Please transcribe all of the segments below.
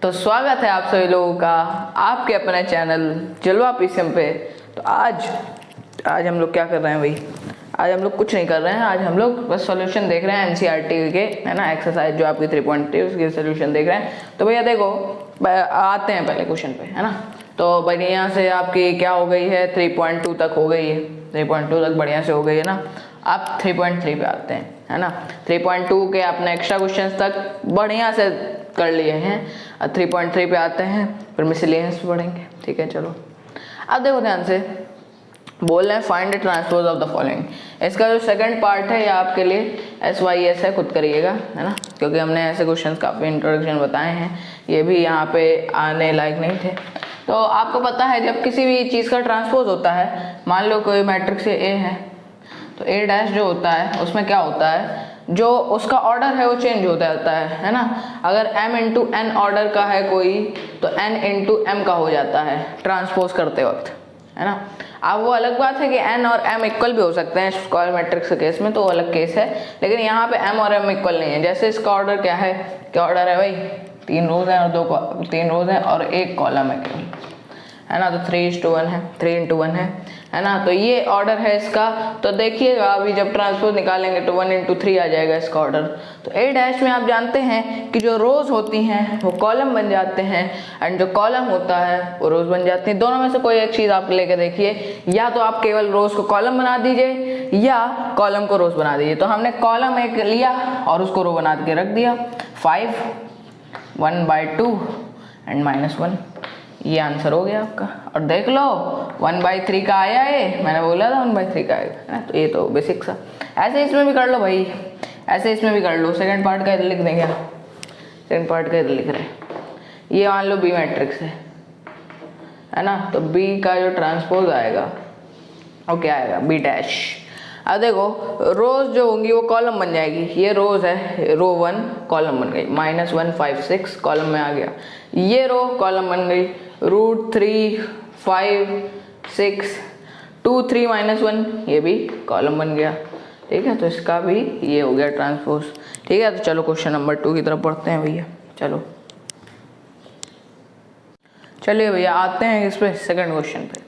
तो स्वागत है आप सभी लोगों का आपके अपने चैनल जलवा पीसीएम पे। तो आज हम लोग क्या कर रहे हैं भाई? आज हम लोग कुछ नहीं कर रहे हैं। आज हम लोग बस सॉल्यूशन देख रहे हैं एनसीईआरटी के, है ना, एक्सरसाइज जो आपकी 3.3 उसके सॉल्यूशन देख रहे हैं। तो भैया देखो, आते हैं पहले क्वेश्चन पे, है ना। तो भाई यहाँ से आपकी क्या हो गई है, 3.2 तक हो गई है, 3.2 तक बढ़िया से हो गई है ना। आप 3.3 पे आते हैं, है ना। 3.2 के आपने एक्स्ट्रा क्वेश्चंस तक बढ़िया से कर लिए हैं। 3.3 पे आते हैं, फिर मिसलेनियस पढ़ेंगे, ठीक है। चलो अब देखो ध्यान से, बोल रहे हैं find the transpose of the following. इसका जो सेकंड पार्ट है ये आपके लिए SYS है, खुद करिएगा, है ना, क्योंकि हमने ऐसे क्वेश्चंस काफ़ी इंट्रोडक्शन बताए हैं, ये भी यहाँ पे आने लायक नहीं थे। तो आपको पता है जब किसी भी चीज़ का ट्रांसपोज होता है, मान लो कोई मैट्रिक्स A है, तो A डैश जो होता है उसमें क्या होता है, जो उसका ऑर्डर है वो चेंज होता रहता है ना। अगर m इंटू n ऑर्डर का है कोई, तो n इंटू m का हो जाता है ट्रांसपोज करते वक्त, है ना। अब वो अलग बात है कि n और m इक्वल भी हो सकते हैं स्क्वायर मैट्रिक्स के केस में, तो वो अलग केस है, लेकिन यहाँ पे m और m इक्वल नहीं है। जैसे इसका ऑर्डर क्या है, क्या ऑर्डर है भाई, 3 रोज हैं और 3 रोज हैं और 1 कॉलम है केवल, है ना। तो 3:1 है, 3 into 1 है ना। तो ये ऑर्डर है इसका। तो देखिएगा अभी जब ट्रांसपोज निकालेंगे तो 1 into 3 आ जाएगा इसका ऑर्डर। तो A डैश में आप जानते हैं कि जो रोज होती हैं वो कॉलम बन जाते हैं, एंड जो कॉलम होता है वो रोज बन जाती हैं। दोनों में से कोई एक चीज़ आप लेके देखिए, या तो आप केवल रोज को कॉलम बना दीजिए या कॉलम को रोज बना दीजिए। तो हमने कॉलम एक लिया और उसको रो बना के रख दिया, 5 1/2 एंड -1, ये आंसर हो गया आपका। और देख लो 1/3 का आया है, मैंने बोला था 1/3 का आएगा, है ना। तो ये तो बेसिक सा, ऐसे इसमें भी कर लो भाई, ऐसे इसमें भी कर लो। सेकंड पार्ट का इधर लिख देंगे, सेकंड पार्ट का इधर लिख रहे हैं। ये मान लो B मैट्रिक्स है ना। तो B का जो ट्रांसपोज आएगा वो क्या आएगा, B डैश। अब देखो रोज जो होंगी वो कॉलम बन जाएगी, ये रोज है, रो 1 कॉलम बन गई, -1 5 6 कॉलम में आ गया। ये रो कॉलम बन गई, √3 5 6 2 3 -1, ये भी कॉलम बन गया, ठीक है। तो इसका भी ये हो गया ट्रांसपोज, ठीक है। तो चलो क्वेश्चन नंबर 2 की तरफ बढ़ते हैं भैया। चलिए भैया आते हैं इस पे, सेकंड क्वेश्चन पे,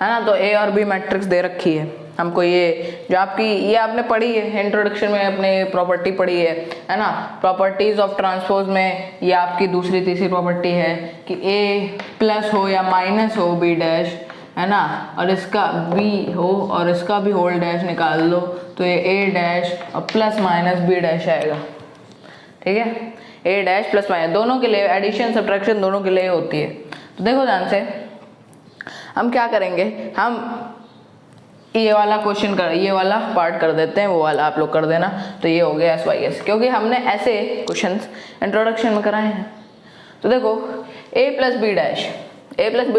है ना। तो A और B मैट्रिक्स दे रखी है हमको, ये जो आपकी ये आपने पढ़ी है इंट्रोडक्शन में, अपने प्रॉपर्टी पढ़ी है ना। प्रॉपर्टीज ऑफ ट्रांसपोज में ये आपकी दूसरी तीसरी प्रॉपर्टी है कि A प्लस हो या माइनस हो B डैश, है ना, और इसका B हो और इसका भी होल डैश निकाल दो, तो ये A डैश और प्लस माइनस B डैश आएगा, ठीक है। A डैश प्लस माइनस दोनों के लिए एडिशन सब्ट्रैक्शन दोनों के लिए होती है। तो देखो ध्यान से, हम क्या करेंगे, हम ये वाला क्वेश्चन ये वाला पार्ट कर देते हैं, वो वाला आप लोग कर देना। तो ये हो गया SYS, क्योंकि हमने ऐसे क्वेश्चंस इंट्रोडक्शन में कराए हैं। तो देखो A प्लस B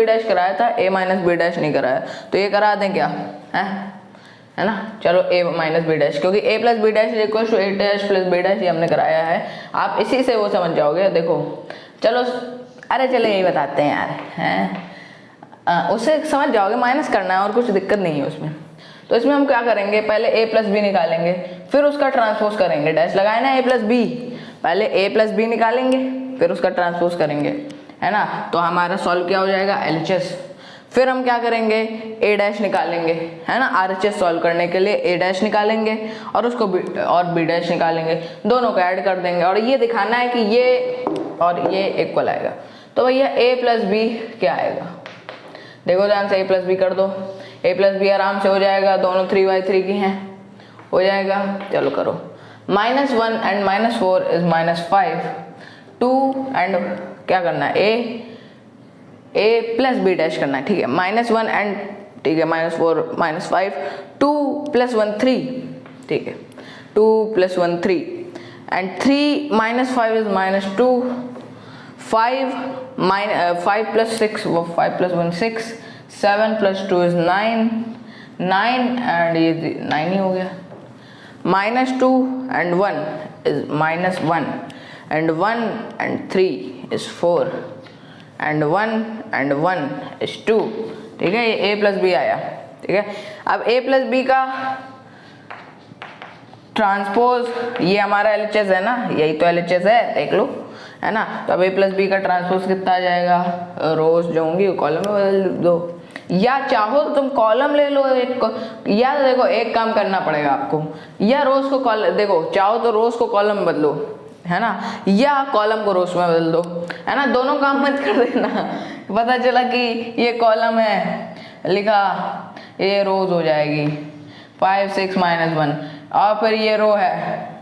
डैश कराया था, A माइनस B डैश नहीं कराया, तो ये करा दें क्या, है ना। चलो A माइनस B डैश, क्योंकि A plus B dash equal to A dash plus B dash, ये हमने कराया है। आप इसी से वो समझ जाओगे। देखो चलो, अरे चलो यही बताते हैं यार, हैं उससे समझ जाओगे, माइनस करना है और कुछ दिक्कत नहीं है उसमें। तो इसमें हम क्या करेंगे, पहले A प्लस B निकालेंगे, फिर उसका ट्रांसपोज करेंगे। डैश लगाए ना A प्लस B, पहले A प्लस B निकालेंगे फिर उसका ट्रांसपोज करेंगे, है ना। तो हमारा सॉल्व क्या हो जाएगा, LHS। फिर हम क्या करेंगे, A डैश निकालेंगे, है ना। RHS सॉल्व करने के लिए A डैश निकालेंगे और उसको B डैश निकालेंगे, दोनों को ऐड कर देंगे और ये दिखाना है कि ये और ये इक्वल आएगा। तो भैया A प्लस B क्या आएगा, देखो ध्यान से, A प्लस B कर दो, A प्लस B आराम से हो जाएगा, दोनों 3/3 की हैं, हो जाएगा। चलो करो, -1 एंड -4 इज -5, 2 एंड क्या करना है, A प्लस B डैश करना है, ठीक है। -1 एंड, ठीक है, -4 -5, 2 + 1 3, ठीक है, 2 + 1 3 एंड 3 -5 इज -2, 5 + 6 वो 5 + 1 6, 7 + 2 इज 9 एंड ये 9 ही हो गया। -2 and 1 is -1 and 1 and 3 is 4 and 1 and 1 is 2, ठीक है। ये A प्लस B आया, ठीक है। अब A प्लस B का ट्रांसपोज, ये हमारा LHS है ना, यही तो LHS है, देख लो है ना। तो अब ए प्लस बी का ट्रांसपोज कितना आ जाएगा, रोज जो होंगी वो कॉलम में बदल दो, या चाहो तो तुम कॉलम ले लो एक, या तो देखो एक काम करना पड़ेगा आपको, या रोज को कॉलम, देखो चाहो तो रोज को कॉलम बदलो, है ना, या कॉलम को रोज में बदल दो, है ना। दोनों काम मत कर देना, पता चला कि ये कॉलम है लिखा, ये रोज हो जाएगी 5 6 -1, और फिर ये रो है,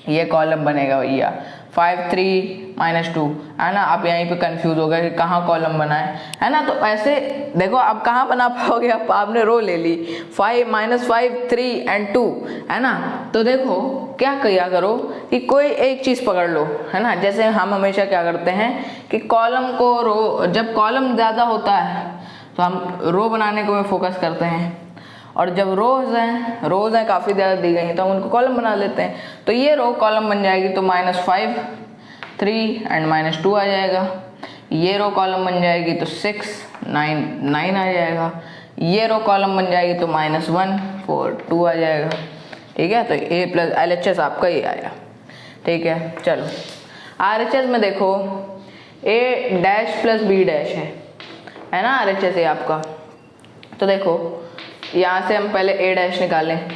ये कॉलम बनेगा भैया 5 3 -2, है ना। आप यहीं पे कंफ्यूज हो गए कि कहाँ कॉलम बना है ना। तो ऐसे देखो आप कहाँ बना पाओगे, आप आपने रो ले ली 5 -5 3 और 2, है ना। तो देखो क्या किया करो कि कोई एक चीज़ पकड़ लो, है ना। जैसे हम हमेशा क्या करते हैं कि कॉलम को रो, जब कॉलम ज़्यादा होता है तो हम रो बनाने को फोकस करते हैं, और जब रोज हैं काफ़ी ज़्यादा दी गई हैं तो हम उनको कॉलम बना लेते हैं। तो ये रो कॉलम बन जाएगी तो -5 3 और -2 आ जाएगा। ये रो कॉलम बन जाएगी तो 6 9 9 आ जाएगा। ये रो कॉलम बन जाएगी तो -1 4 2 आ जाएगा। ठीक है, तो ए प्लस LHS आपका ये आया। ठीक है, चलो RHS में देखो A dash plus B dash है ना RHS ये आपका। तो देखो यहाँ से हम पहले A डैश निकालें।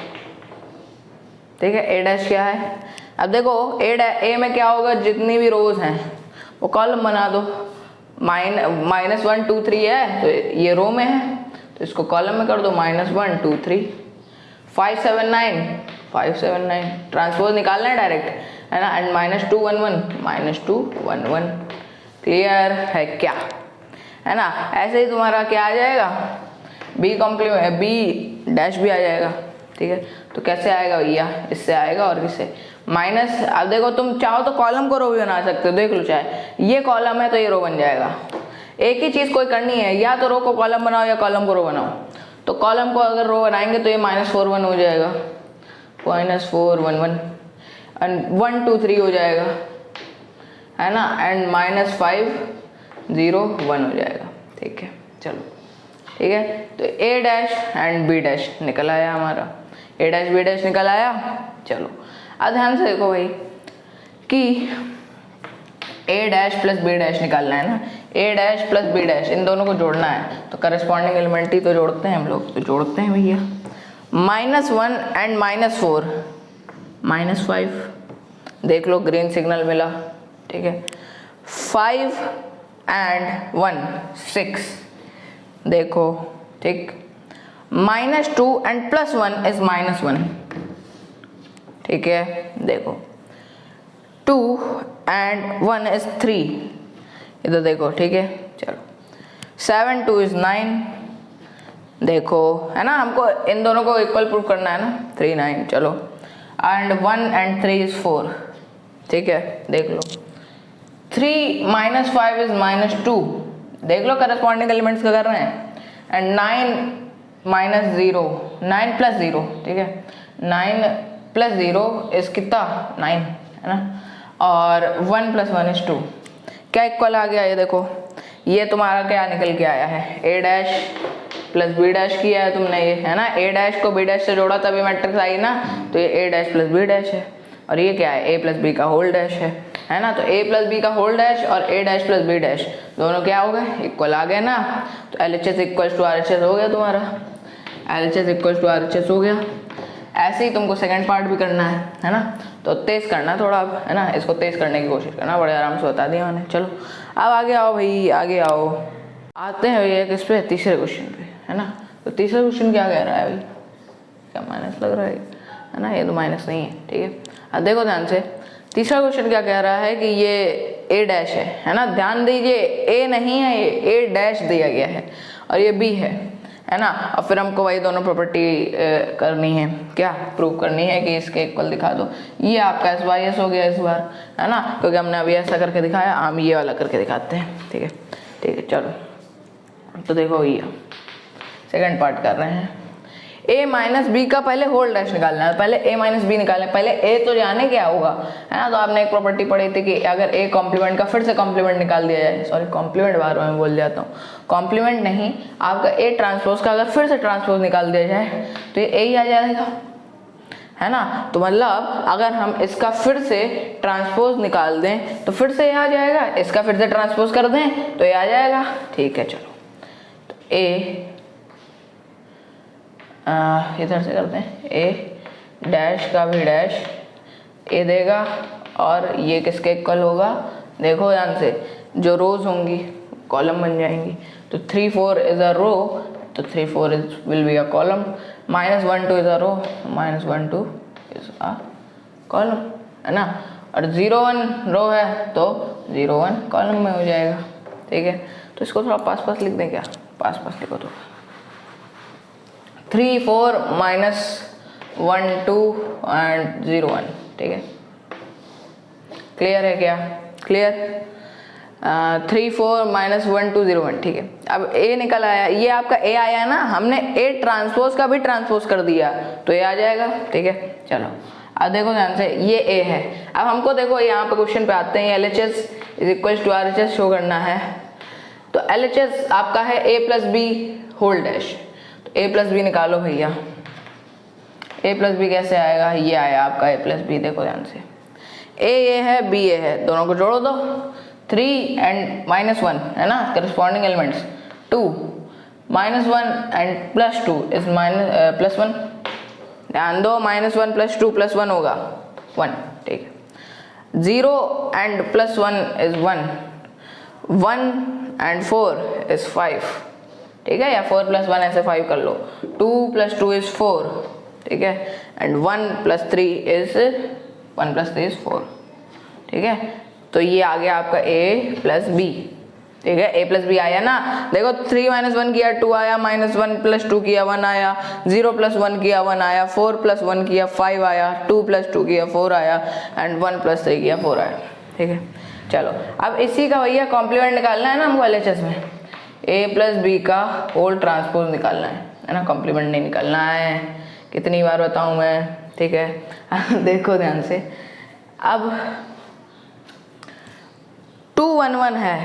ठीक है, A डैश क्या है, अब देखो A में क्या होगा, जितनी भी रोज हैं वो कॉलम बना दो। -1 2 3 है तो ये रो में है तो इसको कॉलम में कर दो, -1 2 3 5 7 9 ट्रांसपोज निकालना है डायरेक्ट, है ना। एंड -2 1 1 -2 1 1। क्लियर है क्या, है ना। ऐसे ही तुम्हारा क्या आ जाएगा, B डैश भी आ जाएगा। ठीक है, तो कैसे आएगा भैया, इससे आएगा और किससे, माइनस। अब देखो तुम चाहो तो कॉलम को रो भी बना सकते हो, देख लो, चाहे ये कॉलम है तो ये रो बन जाएगा। एक ही चीज़ कोई करनी है, या तो रो को कॉलम बनाओ या कॉलम को रो बनाओ। तो कॉलम को अगर रो बनाएंगे तो ये -4 1 हो जाएगा, -4 1 1 एंड 1 2 3 हो जाएगा, है ना। एंड -5 0 1 हो जाएगा। ठीक है, चलो ठीक है, तो A dash and B dash निकल आया हमारा, A डैश B डैश निकल आया। चलो अब ध्यान से देखो भाई कि A dash plus B dash निकालना है ना, A dash plus B dash in दोनों को जोड़ना है, तो करस्पॉन्डिंग एलिमेंट ही तो जोड़ते हैं हम लोग, तो जोड़ते हैं भैया। -1 एंड -4 -5, देख लो ग्रीन सिग्नल मिला। ठीक है, 5 एंड 1 6, देखो ठीक, -2 एंड +1 इज -1। ठीक है, देखो 2 एंड 1 इज 3, इधर देखो। ठीक है, चलो 7 2 इज 9, देखो, है ना। हमको इन दोनों को इक्वल प्रूव करना है ना, 3 9। चलो एंड 1 एंड 3 इज 4। ठीक है, देख लो 3 -5 इज -2, देख लो करस्पॉन्डिंग एलिमेंट्स का कर रहे हैं। एंड 9 -0 9 + 0, ठीक है, 9 + 0 इस कितना 9, है ना। और 1 + 1 इज 2, क्या इक्वल आ गया, ये देखो ये तुम्हारा क्या निकल के आया है, A dash plus B dash किया है तुमने ये, है ना। A डैश को B डैश से जोड़ा तभी मैट्रिक्स आई ना, तो ये A dash plus B dash है। और ये क्या है, A प्लस B का होल डैश है ना। तो A प्लस B का होल डैश और A dash plus B dash दोनों क्या हो गए, इक्वल आ गए ना। तो LHS इक्वल्स टू RHS हो गया तुम्हारा, LHS इक्वल्स टू RHS हो गया। ऐसे ही तुमको सेकंड पार्ट भी करना है ना। तो तेज़ करना थोड़ा अब, है ना, इसको तेज़ करने की कोशिश करना, बड़े आराम से बता दिया मैंने। चलो अब आगे आओ भाई, आगे आओ, आते हैं भैया किस पे, तीसरे क्वेश्चन पे, है ना। तो तीसरा क्वेश्चन क्या कह रहा है भाई, क्या माइनस लग रहा है ना, ये तो माइनस नहीं है। ठीक है, अब देखो ध्यान से, तीसरा क्वेश्चन क्या कह रहा है कि ये A डैश है ना। ध्यान दीजिए A नहीं है, ये A डैश दिया गया है और ये B है ना। और फिर हमको वही दोनों प्रॉपर्टी करनी है, क्या प्रूव करनी है कि इसके इक्वल दिखा दो। ये आपका SYS हो गया इस बार, है ना, क्योंकि हमने अभी ऐसा करके दिखाया, हम ये वाला करके दिखाते हैं। ठीक है, ठीक है, चलो तो देखो ये सेकंड पार्ट कर रहे हैं। A माइनस बी का पहले होल डैश निकालना है, पहले A माइनस बी निकालना है, पहले A तो जाने क्या होगा, है ना। तो आपने एक प्रॉपर्टी पढ़ी थी कि अगर A कॉम्प्लीमेंट का फिर से कॉम्प्लीमेंट निकाल दिया जाए, सॉरी कॉम्प्लीमेंट बार बार मैं बोल जाता हूँ, कॉम्प्लीमेंट नहीं, आपका A ट्रांसपोज का अगर फिर से ट्रांसपोज निकाल दिया जाए तो ये A ही आ जाएगा, है ना। तो मतलब अगर हम इसका फिर से ट्रांसपोज निकाल दें तो फिर से ये आ जाएगा, इसका फिर से ट्रांसपोज कर दें तो ये आ जाएगा। ठीक है चलो, तो ए इधर से करते हैं, ए डैश का भी डैश ए देगा और ये किसके इक्वल होगा, देखो ध्यान से, जो रोज होंगी कॉलम बन जाएंगी। तो 3 4 इज अ रो, तो 3 4 will be a column, -1 2 is a row, -1 2 is a column, है ना। और 0 1 रो है तो 0 1 कॉलम में हो जाएगा। ठीक है, तो इसको थोड़ा पास पास लिख दें क्या, पास पास लिखो तो 3 4 -1 2 एंड 0 1। ठीक है, क्लियर है क्या, क्लियर। 3 4 -1 2 0 1। ठीक है, अब ए निकल आया, ये आपका ए आया ना, हमने ए ट्रांसपोज का भी ट्रांसपोज कर दिया तो ये आ जाएगा। ठीक है चलो, अब देखो ध्यान से, ये ए है। अब हमको देखो यहाँ पे क्वेश्चन पे आते हैं, LHS is equal to RHS show करना है। तो LHS आपका है a plus B whole dash, तो a प्लस बी निकालो भैया। a प्लस बी कैसे आएगा, ये आया आपका a प्लस बी, देखो ध्यान से, a ये है b ये है, दोनों को जोड़ो दो, 3 एंड -1 है ना करस्पॉन्डिंग एलिमेंट्स, 2 -1 एंड +2 इज +1। ध्यान दो, -1 +2 +1 होगा 1। ठीक है, 0 एंड +1 इज 1, 1 एंड 4 इज 5। ठीक है, या 4 + 1 ऐसे 5 कर लो, 2 + 2 इज 4। ठीक है, एंड 1 + 3 इज 1 + 3 इज 4। ठीक है, तो ये आ गया आपका a प्लस बी। ठीक है, a प्लस बी आया ना, देखो 3 - 1 किया 2 आया, -1 + 2 किया 1 आया, 0 + 1 किया 1 आया, 4 + 1 किया 5 आया, 2 + 2 किया 4 आया एंड 1 + 3 किया 4 आया। ठीक है, चलो अब इसी का भैया कॉम्प्लीमेंट निकालना है ना हमको LHS में, a प्लस बी का होल ट्रांसपोज निकालना है ना, कॉम्प्लीमेंट नहीं निकालना है। कितनी बार बताऊं मैं। ठीक है देखो ध्यान से, अब 2 1 1 है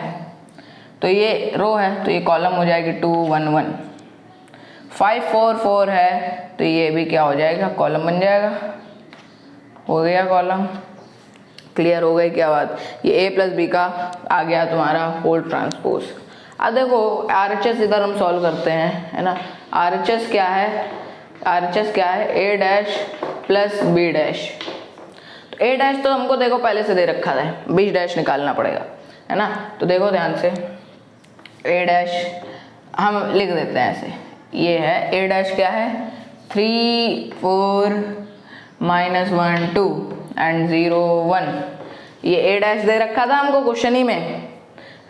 तो ये रो है तो ये कॉलम हो जाएगी 2 1 1। 5 4 4 है तो ये भी क्या हो जाएगा, कॉलम बन जाएगा। हो गया कॉलम, क्लियर हो गई क्या बात। ये a प्लस बी का आ गया तुम्हारा होल ट्रांसपोज। अब देखो RHS इधर हम सॉल्व करते हैं, है ना। RHS क्या है, RHS क्या है, a dash plus b dash. तो a डैश तो हमको देखो पहले से दे रखा है, b डैश निकालना पड़ेगा, है ना। तो देखो ध्यान से, a डैश हम लिख देते हैं ऐसे, ये है a डैश क्या है, 3 4 -1 2 एंड 0 1। ये a डैश दे रखा था हमको क्वेश्चन ही में,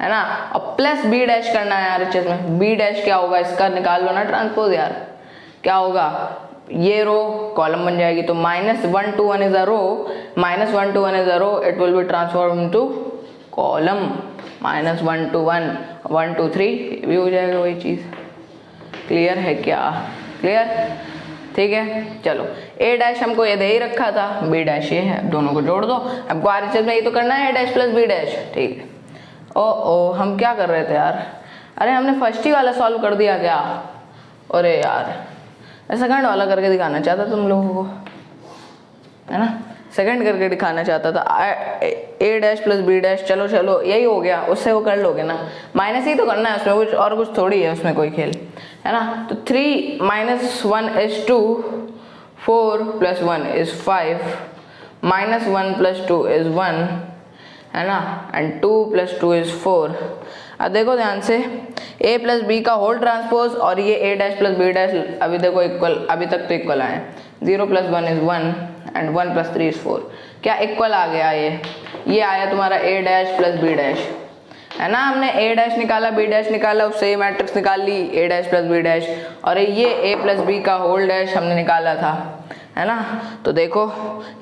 है ना। अब प्लस b डैश करना है RHS में। b डैश क्या होगा, इसका निकाल लो ना ट्रांसपोज यार, क्या होगा, ये रो कॉलम बन जाएगी। तो -1 2 1 is a row, -1 2 1 is a row, it will be transform into column. -1 2 1 1 2 3 भी हो जाएगा वही चीज। क्लियर है क्या, क्लियर। ठीक है चलो, a डैश हमको ये दे ही रखा था, b डैश ये है, दोनों को जोड़ दो। हमको RHS में ये तो करना है a dash plus b dash. ठीक है, ओ हम क्या कर रहे थे यार, अरे हमने फर्स्ट ही वाला सॉल्व कर दिया क्या, अरे यार सेकंड वाला करके दिखाना चाहता तुम लोगों को, है ना। सेकंड करके दिखाना चाहता था, a dash plus b dash. चलो चलो यही हो गया, उससे वो कर लोगे ना, माइनस ही तो करना है उसमें, कुछ और कुछ थोड़ी है उसमें कोई खेल, है ना। तो 3 - 1 इज 2, 4 + 1 इज 5, -1 + 2 इज 1, है ना, एंड 2 + 2 इज 4। अब देखो ध्यान से, a प्लस बी का होल ट्रांसपोज और ये a dash plus b dash अभी देखो इक्वल, अभी तक तो इक्वल आए। 0 + 1 इज 1 एंड 1 + 3 इज 4। क्या इक्वल आ गया, ये आया तुम्हारा a dash plus b dash, है ना। हमने a डैश निकाला, b डैश निकाला, उससे मैट्रिक्स निकाल ली, a dash plus b dash, और ये a प्लस b का होल डैश हमने निकाला था, है ना। तो देखो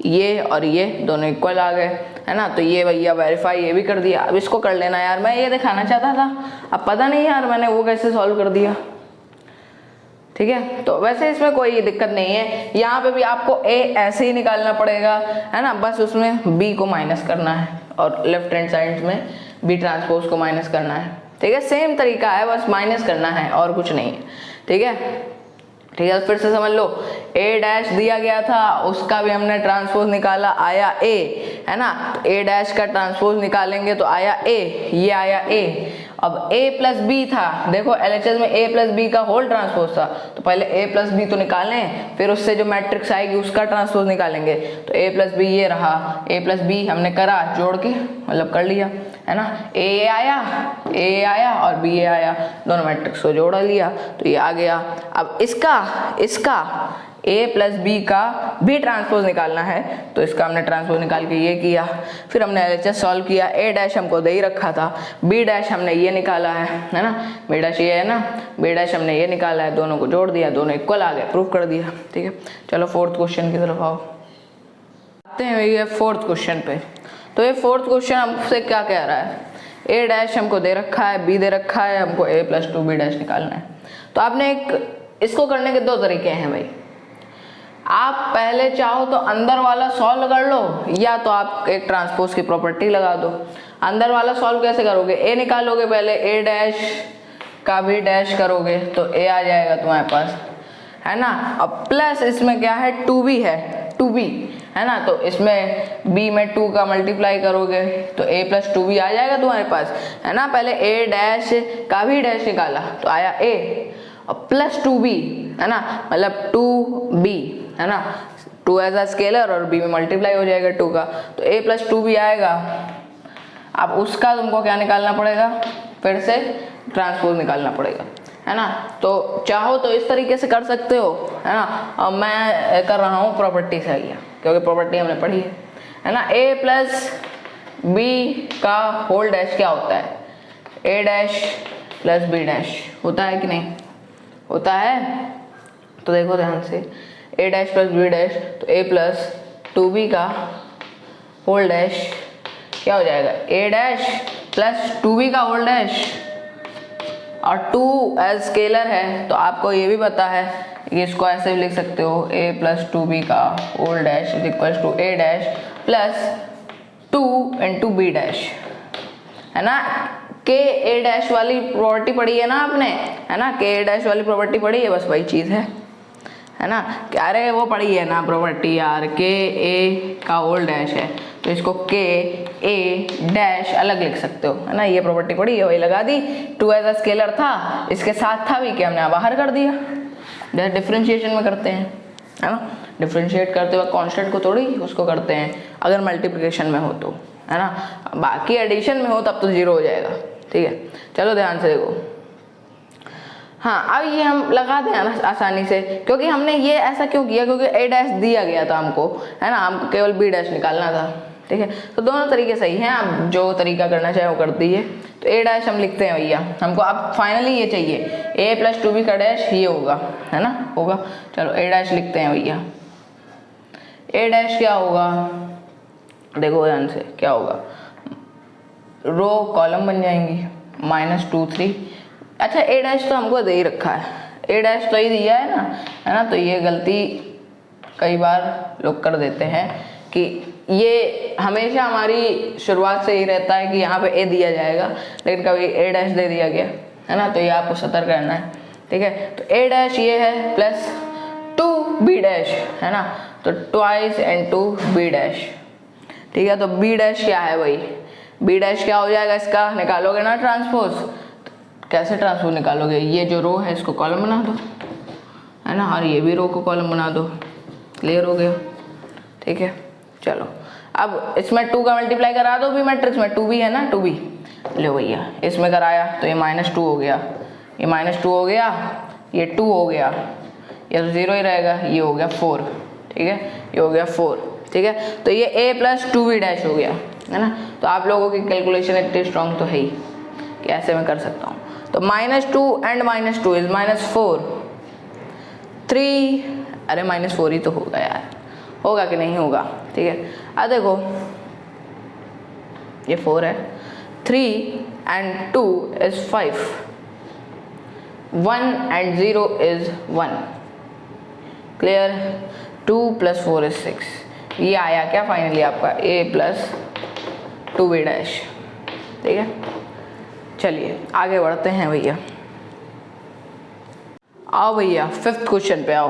ये और ये दोनों इक्वल आ गए, है ना। तो ये भैया वेरीफाई ये भी कर दिया। अब इसको कर लेना यार, मैं ये दिखाना चाहता था, अब पता नहीं यार मैंने वो कैसे सॉल्व कर दिया। ठीक है, तो वैसे इसमें कोई दिक्कत नहीं है, यहाँ पे भी आपको a ऐसे ही निकालना पड़ेगा, है ना। बस उसमें b को माइनस करना है और लेफ्ट हैंड साइड में b ट्रांसपोज को माइनस करना है। ठीक है, सेम तरीका है, बस माइनस करना है और कुछ नहीं है। ठीक है, ठीक है, फिर से समझ लो, ए डैश दिया गया था, उसका भी हमने ट्रांसपोज निकाला, आया ए, है ना। तो ए डैश का ट्रांसपोज निकालेंगे तो आया ए, ये आया ए। अब a प्लस बी था, देखो LHS में a प्लस बी का होल ट्रांसपोज था, तो पहले a प्लस बी तो निकालें, फिर उससे जो मैट्रिक्स आएगी उसका ट्रांसपोज निकालेंगे। तो a प्लस बी ये रहा, a प्लस बी हमने करा जोड़ के, मतलब कर लिया, है ना। a आया और b आया, दोनों मैट्रिक्स को जोड़ लिया तो ये आ गया। अब इसका a प्लस बी का भी ट्रांसपोज निकालना है, तो इसका हमने ट्रांसपोज निकाल के ये किया। फिर हमने LHS सॉल्व किया, a डैश हमको दे ही रखा था, b डैश हमने ये निकाला है ना, b डैश ये है ना, b डैश हमने ये निकाला है, दोनों को जोड़ दिया, दोनों इक्वल आ गए, प्रूफ कर दिया। ठीक है, चलो फोर्थ क्वेश्चन की तरफ आओ, आते हैं ये फोर्थ क्वेश्चन पे। तो ये फोर्थ क्वेश्चन हमसे क्या कह रहा है, a डैश हमको दे रखा है, b दे रखा है, हमको a प्लस 2b डैश निकालना है। तो आपने इसको करने के दो तरीके हैं भाई, आप पहले चाहो तो अंदर वाला सॉल्व कर लो, या तो आप एक ट्रांसपोज की प्रॉपर्टी लगा दो। अंदर वाला सॉल्व कैसे करोगे, ए निकालोगे पहले, ए डैश का भी डैश करोगे तो ए आ जाएगा तुम्हारे पास, है ना। अब प्लस इसमें क्या है, 2b है, 2b है ना, तो इसमें b में 2 का मल्टीप्लाई करोगे तो a प्लस 2b आ जाएगा तुम्हारे पास, है ना। पहले a डैश का भी डैश निकाला तो आया a, और प्लस 2b, है ना, मतलब 2b, है ना, 2 एज अ स्केलर और b में मल्टीप्लाई हो जाएगा 2 का, तो a प्लस 2b आएगा। अब उसका तुमको क्या निकालना पड़ेगा, फिर से ट्रांसपोज निकालना पड़ेगा, है ना। तो चाहो तो इस तरीके से कर सकते हो, है ना। अब मैं कर रहा हूँ प्रॉपर्टी से, क्योंकि प्रॉपर्टी हमने पढ़ी है ना। a प्लस बी का होल डैश क्या होता है, a dash plus b dash होता है कि नहीं होता है। तो देखो ध्यान से, a dash plus b dash, तो a प्लस 2b का होल डैश क्या हो जाएगा, a डैश प्लस 2b का होल डैश, और 2 एज स्केलर है तो आपको ये भी पता है कि इसको ऐसे भी लिख सकते हो, a प्लस 2b का whole dash is equal to a dash plus 2 into b dash, है ना। के a डैश वाली प्रॉपर्टी पढ़ी है ना आपने, है ना, के a डैश वाली प्रॉपर्टी पढ़ी है, बस वही चीज़ है ना। अरे वो पढ़ी है ना प्रॉपर्टी यार, के a का होल डैश है तो इसको के a डैश अलग लिख सकते हो, है ना, ये प्रॉपर्टी पढ़ी है, वही लगा दी। 2 एज अ स्केलर था, इसके साथ था भी कि हमने बाहर कर दिया, जैसे डिफ्रेंशिएशन में करते हैं, है ना। डिफ्रेंशिएट करते वक्त कांस्टेंट को थोड़ी उसको करते हैं, अगर मल्टीप्लिकेशन में हो तो, है ना। बाकी एडिशन में हो तब तो 0 हो जाएगा। ठीक है, चलो ध्यान से देखो। हाँ, अब ये हम लगा दें ना आसानी से, क्योंकि हमने ये ऐसा क्यों किया, क्योंकि a डैश दिया गया था हमको, है ना, हमको केवल b डैश निकालना था। ठीक है, तो दोनों तरीके सही हैं, आप जो तरीका करना चाहे वो कर दीजिए। तो a डैश हम लिखते हैं भैया, हमको अब फाइनली ये चाहिए, a प्लस 2b का डैश ये होगा, है ना, होगा। चलो a डैश लिखते हैं भैया, a डैश क्या होगा, देखो ध्यान से क्या होगा, रो कॉलम बन जाएंगी, -2 3। अच्छा, a डैश तो हमको दे ही रखा है, a डैश तो ही दिया है ना, तो ये गलती कई बार लोग कर देते हैं कि ये हमेशा हमारी शुरुआत से ही रहता है कि यहाँ पे a दिया जाएगा, लेकिन कभी a डैश दे दिया गया, है ना, तो ये आपको सतर्क रहना है। ठीक है, तो a डैश ये है प्लस 2b डैश, है ना, तो ट्वाइस इनटू b डैश। ठीक है, तो b डैश क्या है भाई, b डैश क्या हो जाएगा, इसका निकालोगे ना ट्रांसपोज। कैसे ट्रांसपोज निकालोगे, ये जो रो है इसको कॉलम बना दो, है ना, और ये भी रो को कॉलम बना दो, क्लियर हो गया। ठीक है, चलो अब इसमें 2 का मल्टीप्लाई करा दो भी मैट्रिक्स में, 2b है ना, 2b लो भैया, इसमें कराया तो ये -2 हो गया, ये -2 हो गया, ये 2 हो गया, ये तो 0 ही रहेगा, ये हो गया 4। ठीक है, ये हो गया 4। ठीक है, तो ये a प्लस 2b डैश हो गया, है ना। तो आप लोगों की कैलकुलेशन इतनी स्ट्रॉन्ग तो है ही कि ऐसे मैं कर सकता हूँ। तो -2 एंड -2 इज -4, 3, अरे -4 ही तो होगा यार, होगा कि नहीं होगा। ठीक है, अब देखो ये 4 है, 3 and 2 is 5, 1 and 0 is 1, clear. 2 + 4 is 6, ये आया क्या फाइनली आपका a प्लस 2b डैश। ठीक है, चलिए आगे बढ़ते हैं भैया। आओ भैया फिफ्थ क्वेश्चन पे आओ।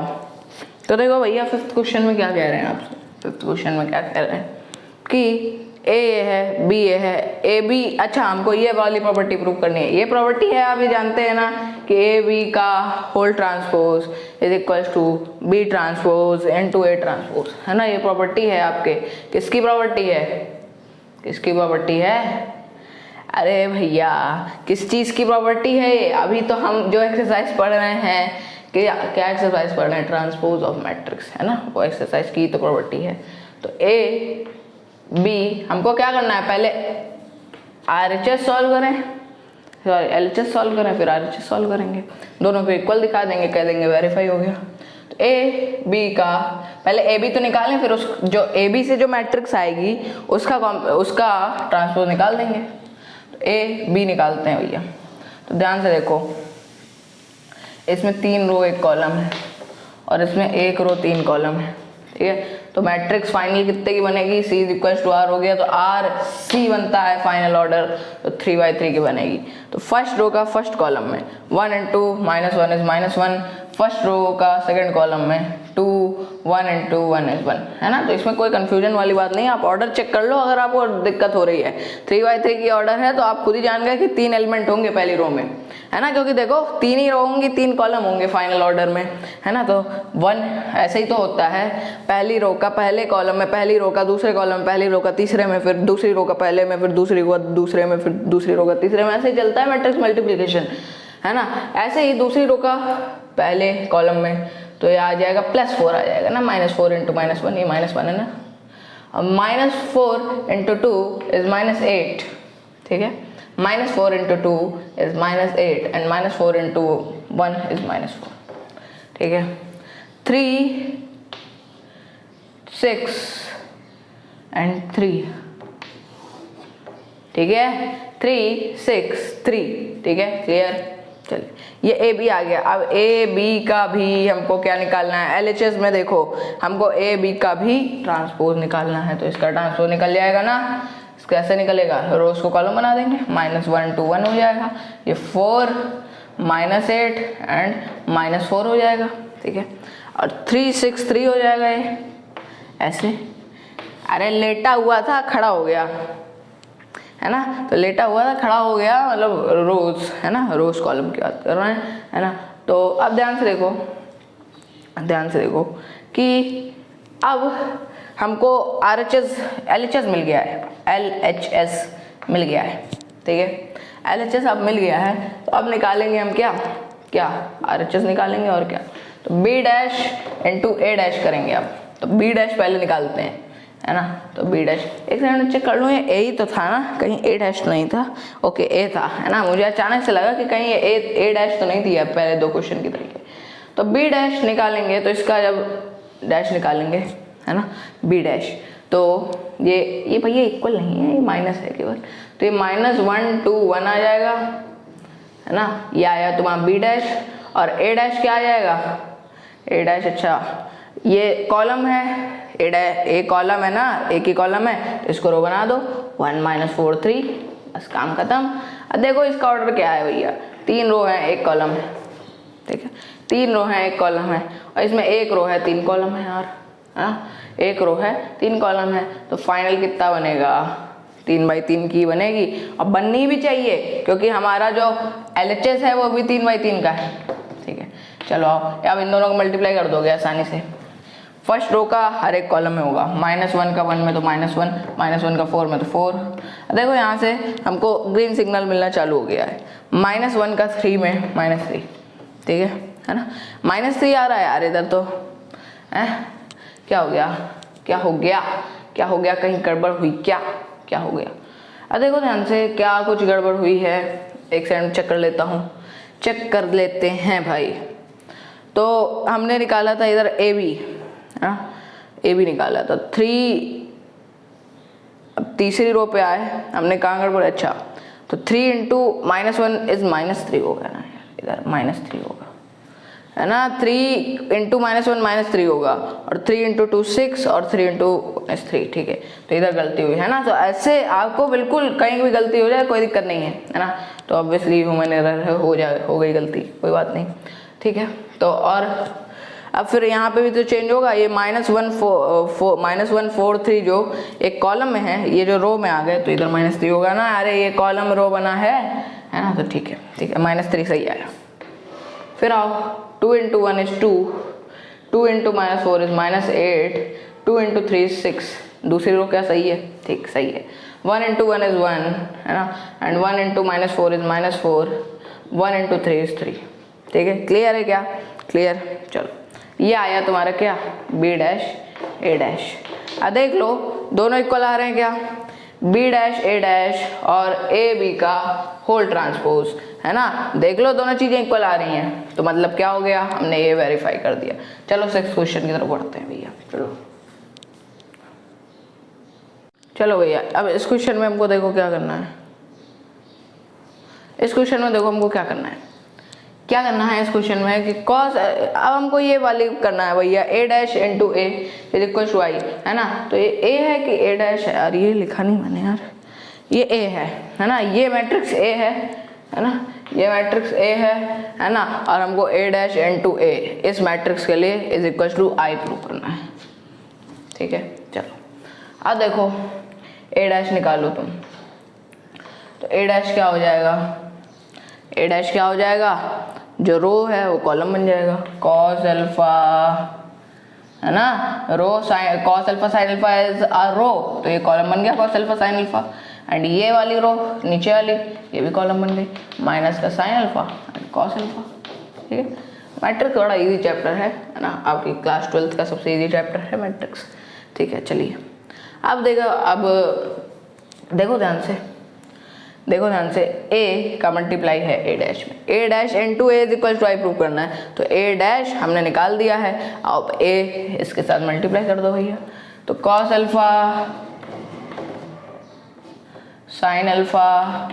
तो देखो भैया फिफ्थ क्वेश्चन में क्या कह रहे हैं आपसे, फिफ्थ क्वेश्चन में क्या कह रहे हैं कि ए है बी ए है, ए बी, अच्छा हमको ये वाली प्रॉपर्टी प्रूव करनी है। ये प्रॉपर्टी है आप ये जानते हैं ना कि ए बी का whole transpose is equals to B transpose into A transpose, है ना। ये प्रॉपर्टी है आपके, किसकी प्रॉपर्टी है, किसकी प्रॉपर्टी है, अरे भैया किस चीज़ की प्रॉपर्टी है ये। अभी तो हम जो एक्सरसाइज पढ़ रहे हैं कि क्या एक्सरसाइज पढ़ रहे हैं, ट्रांसपोज ऑफ मैट्रिक्स, है ना, वो एक्सरसाइज की तो प्रॉपर्टी है। तो ए बी हमको क्या करना है, पहले RHS सॉल्व करें, सॉरी LHS सॉल्व करें, फिर RHS सॉल्व करेंगे, दोनों को इक्वल दिखा देंगे, कह देंगे वेरीफाई हो गया। तो ए बी का पहले ए बी तो निकालें, फिर उस जो ए बी से जो मैट्रिक्स आएगी उसका ट्रांसपोज निकाल देंगे। तो ए बी निकालते हैं भैया। तो ध्यान से देखो, इसमें 3 रो 1 कॉलम है और इसमें 1 रो 3 कॉलम है, ठीक है। तो मैट्रिक्स फाइनल कितने की बनेगी, C is equal to R हो गया, तो R C बनता है फाइनल ऑर्डर, तो 3/3 की बनेगी। तो फर्स्ट रो का फर्स्ट कॉलम में 1 इंटू -1 इज -1, फर्स्ट रो का सेकंड कॉलम में 2 1 इंटू 1 इज 1, है ना। तो इसमें कोई कंफ्यूजन वाली बात नहीं है, आप ऑर्डर चेक कर लो अगर आपको दिक्कत हो रही है। 3/3 की ऑर्डर है तो आप खुद ही जान गए कि 3 एलिमेंट होंगे पहली रो में, है ना, क्योंकि देखो 3 ही रो होंगी, 3 कॉलम होंगे फाइनल ऑर्डर में, है ना। तो 1 ऐसे ही तो होता है, पहली रो का पहले कॉलम में, पहली रो का दूसरे कॉलम में, पहली रो का तीसरे में, फिर दूसरी रो का पहले में, फिर दूसरी रो का दूसरे में, फिर दूसरी रो का तीसरे में, ऐसे ही चलता है मैट्रिक्स मल्टीप्लिकेशन, है ना। ऐसे ही दूसरी रो का पहले कॉलम में तो ये आ जाएगा +4 आ जाएगा ना, -4 इंटू -1, ये -1 है ना। अब -4 इंटू 2 इज -8, ठीक है, -4 into 2 is -8 and -4 into 1 is -4, ठीक है। 3 6 एंड 3, ठीक है, 3 6 3, ठीक है, क्लियर। चलिए ये ए बी आ गया। अब ए बी का भी हमको क्या निकालना है, LHS में देखो हमको ए बी का भी ट्रांसपोज निकालना है, तो इसका ट्रांसपोज निकल जाएगा ना। कैसे निकलेगा, रोज को कॉलम बना देंगे, -1 to 1 हो जाएगा, ये 4 -8 एंड -4 हो जाएगा, ठीक है। और 3 6 3 हो जाएगा ये ऐसे, अरे लेटा हुआ था खड़ा हो गया, है ना। तो लेटा हुआ था खड़ा हो गया, मतलब रोज, है ना, रोज कॉलम की बात कर रहे हैं, है ना। तो अब ध्यान से देखो, ध्यान से देखो कि अब हमको LHS मिल गया है, LHS मिल गया है, ठीक है। LHS अब मिल गया है, तो अब निकालेंगे हम क्या RHS निकालेंगे और क्या, तो B' इंटू A' करेंगे अब। तो B' पहले निकालते हैं, है ना। तो B' एक सेकंड चेक कर लूँ, ये A ही तो था ना, कहीं A' तो नहीं था, ओके A था, है ना। मुझे अचानक से लगा कि कहीं ये A' तो नहीं दिया पहले 2 क्वेश्चन की तरीके। तो B' निकालेंगे, तो इसका जब डैश निकालेंगे, है ना, B', तो ये भैया इक्वल नहीं है, ये माइनस है केवल, तो ये -1 to 1 आ जाएगा, है ना। ये आया तुम्हारा B' और A' क्या आ जाएगा, A', अच्छा ये कॉलम है, ए कॉलम है ना, एक ही कॉलम है, तो इसको रो बना दो, 1 -4 3, बस काम खत्म। अब देखो इसका ऑर्डर क्या है भैया, 3 रो है 1 कॉलम है, ठीक है, 3 रो है 1 कॉलम है, और इसमें 1 रो है 3 कॉलम है यार, हाँ 1 रो है 3 कॉलम है, तो फाइनल कितना बनेगा, 3/3 की बनेगी, और बननी भी चाहिए क्योंकि हमारा जो LHS है वो भी 3/3 का है, ठीक है। चलो आओ, अब इन दोनों को मल्टीप्लाई कर दोगे आसानी से। फर्स्ट रो का हर एक कॉलम में होगा, -1 का 1 में तो -1, -1 का 4 में तो 4। देखो यहाँ से हमको ग्रीन सिग्नल मिलना चालू हो गया है, -1 का 3 में -3, ठीक है ना। -3 आ रहा है यार इधर तो, क्या हो गया, क्या हो गया, क्या हो गया, कहीं गड़बड़ हुई क्या हो गया। अब देखो ध्यान से क्या कुछ गड़बड़ हुई है, एक सेकंड चेक कर लेता हूँ, चेक कर लेते हैं भाई। तो हमने निकाला था इधर ए बी निकाला था 3, अब तीसरी रो पे आए, हमने कहाँ गड़बड़, अच्छा तो 3 इंटू -1 इज -3 होगा ना, इधर -3 होगा, है ना। 3 इंटू -1 -3 होगा, और 3 इंटू 2 6 और 3 इंटू 3, ठीक है। तो इधर गलती हुई है ना, तो ऐसे आपको बिल्कुल कहीं भी गलती हो जाए कोई दिक्कत नहीं है ना। तो ऑब्वियसली ह्यूमन एरर हो गई गलती, कोई बात नहीं। ठीक है। तो और अब फिर यहाँ पे भी तो चेंज होगा, ये -143 जो एक कॉलम में है, ये जो रो में आ गए तो इधर -3 होगा ना। अरे ये कॉलम रो बना है ना, तो ठीक है -3 सही आया। फिर आओ 2 × 1 is 2, 2 × -4 is -8, 2 × 3 is 6। दूसरी रो क्या सही है? ठीक सही है। 1 × 1 is 1 है ना, एंड 1 × -4 is -4, 1 × 3 is 3। ठीक है, क्लियर है क्या? क्लियर। चलो ये आया तुम्हारा क्या? B dash A dash. अब देख लो दोनों इक्वल आ रहे हैं क्या? B डैश A डैश और A B का होल ट्रांसपोज है ना। देख लो दोनों चीजें इक्वल आ रही हैं, तो मतलब क्या हो गया? हमने ये वेरीफाई कर दिया। चलो 6th क्वेश्चन की तरफ बढ़ते हैं भैया। चलो भैया अब इस क्वेश्चन में हमको देखो क्या करना है। इस क्वेश्चन में देखो हमको क्या करना है इस क्वेश्चन में कि cos, अब हमको ये वाली करना है भैया, A dash into A is equal to I है ना। तो ये A है कि A डैश है? यार ये लिखा नहीं मैंने यार, ये A है ना, ये मैट्रिक्स A है ना, ये मैट्रिक्स A है ना। और हमको A डैश इंटू A इस मैट्रिक्स के लिए is equal to I prove करना है। ठीक है, चलो अब देखो A डैश निकालो तुम, तो A डैश क्या हो जाएगा? A डैश क्या हो जाएगा? जो रो है वो कॉलम बन जाएगा, cos अल्फा है ना, row sine cos alpha sine alpha is a row, तो ये कॉलम बन गया cos alpha sine alpha. And ये वाली रो नीचे वाली ये भी कॉलम बन गई, माइनस का sine alpha and cos alpha. ठीक है, मैट्रिक्स बड़ा इजी चैप्टर है ना, आपकी क्लास 12th का सबसे इजी चैप्टर है मैट्रिक्स। ठीक है, चलिए अब देखो ध्यान से A का मल्टीप्लाई है A डैश में, A dash into A is equal to I prove करना है। तो A डैश हमने निकाल दिया है, अब A इसके साथ मल्टीप्लाई कर दो भैया। तो cos अल्फा साइन अल्फा,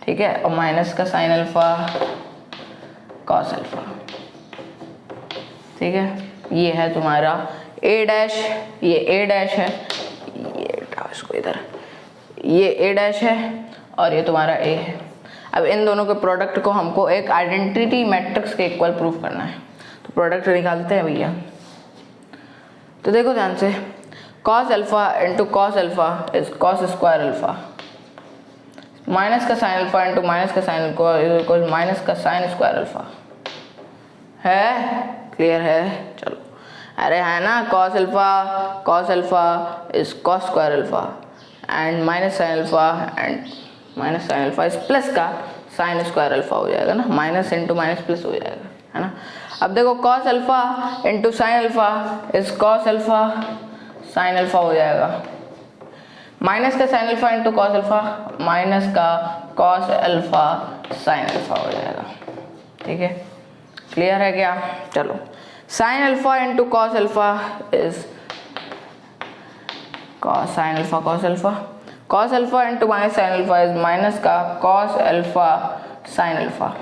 ठीक है, और माइनस का साइन अल्फा cos अल्फा। ठीक है, ये है तुम्हारा A डैश, ये A डैश है, ये इसको इधर, ये A डैश है और ये तुम्हारा A है। अब इन दोनों के प्रोडक्ट को हमको एक आइडेंटिटी मैट्रिक्स के इक्वल प्रूफ करना है, तो प्रोडक्ट निकालते हैं भैया। तो देखो ध्यान से, cos alpha into cos alpha is cos square alpha, minus का साइन अल्फा इंटू माइनस का sine alpha is equal minus का साइन स्क्वायर अल्फा। है क्लियर है? चलो, अरे है ना, cos alpha is cos square alpha and minus sine alpha इस प्लस का साइन स्क्वायर अल्फा हो जाएगा ना, माइनस इंटू माइनस प्लस हो जाएगा है ना। अब देखो cos alpha into sine alpha is cos alpha sine alpha हो जाएगा, माइनस का sine alpha into cos alpha minus का cos अल्फा साइन अल्फा हो जाएगा। ठीक है, क्लियर है क्या? चलो, sine alpha into cos alpha is cos sine alpha cos alpha, cos alpha into minus sine alpha is minus का cos अल्फा साइन अल्फा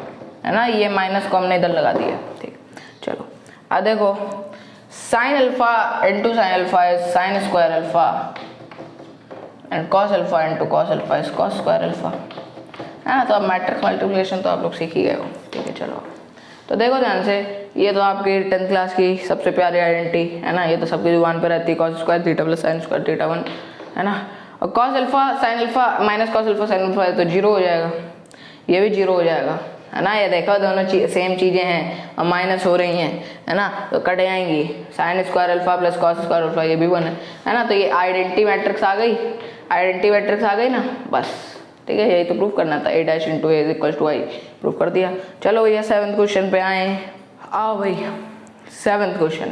है ना, ये माइनस को हमने इधर लगा दिया। ठीक, चलो अब देखो, sine alpha into sine alpha is sine square alpha and cos alpha into cos alpha is cos square alpha है ना। तो अब मैट्रिक्स मल्टीप्लिकेशन तो आप लोग सीख ही गए हो। ठीक है, चलो तो देखो ध्यान से, ये तो आपकी 10th क्लास की सबसे प्यारी आइडेंटिटी है ना, ये तो सबकी जुबान पे रहती है, cos square theta plus sine square theta 1 है ना। और cos alpha sine alpha minus cos alpha sine alpha है तो 0 हो जाएगा, ये भी 0 हो जाएगा है ना। ये देखो दोनों सेम चीज़ें हैं और माइनस हो रही हैं है ना, तो कट जाएंगी, sine square alpha plus cos square alpha ये भी 1 है ना। तो ये आइडेंटिटी मैट्रिक्स आ गई ना, बस। ठीक है, यही तो प्रूफ करना था, A dash into A is equal to I proof कर दिया। चलो भैया 7th क्वेश्चन पे आए, आओ भाई 7th क्वेश्चन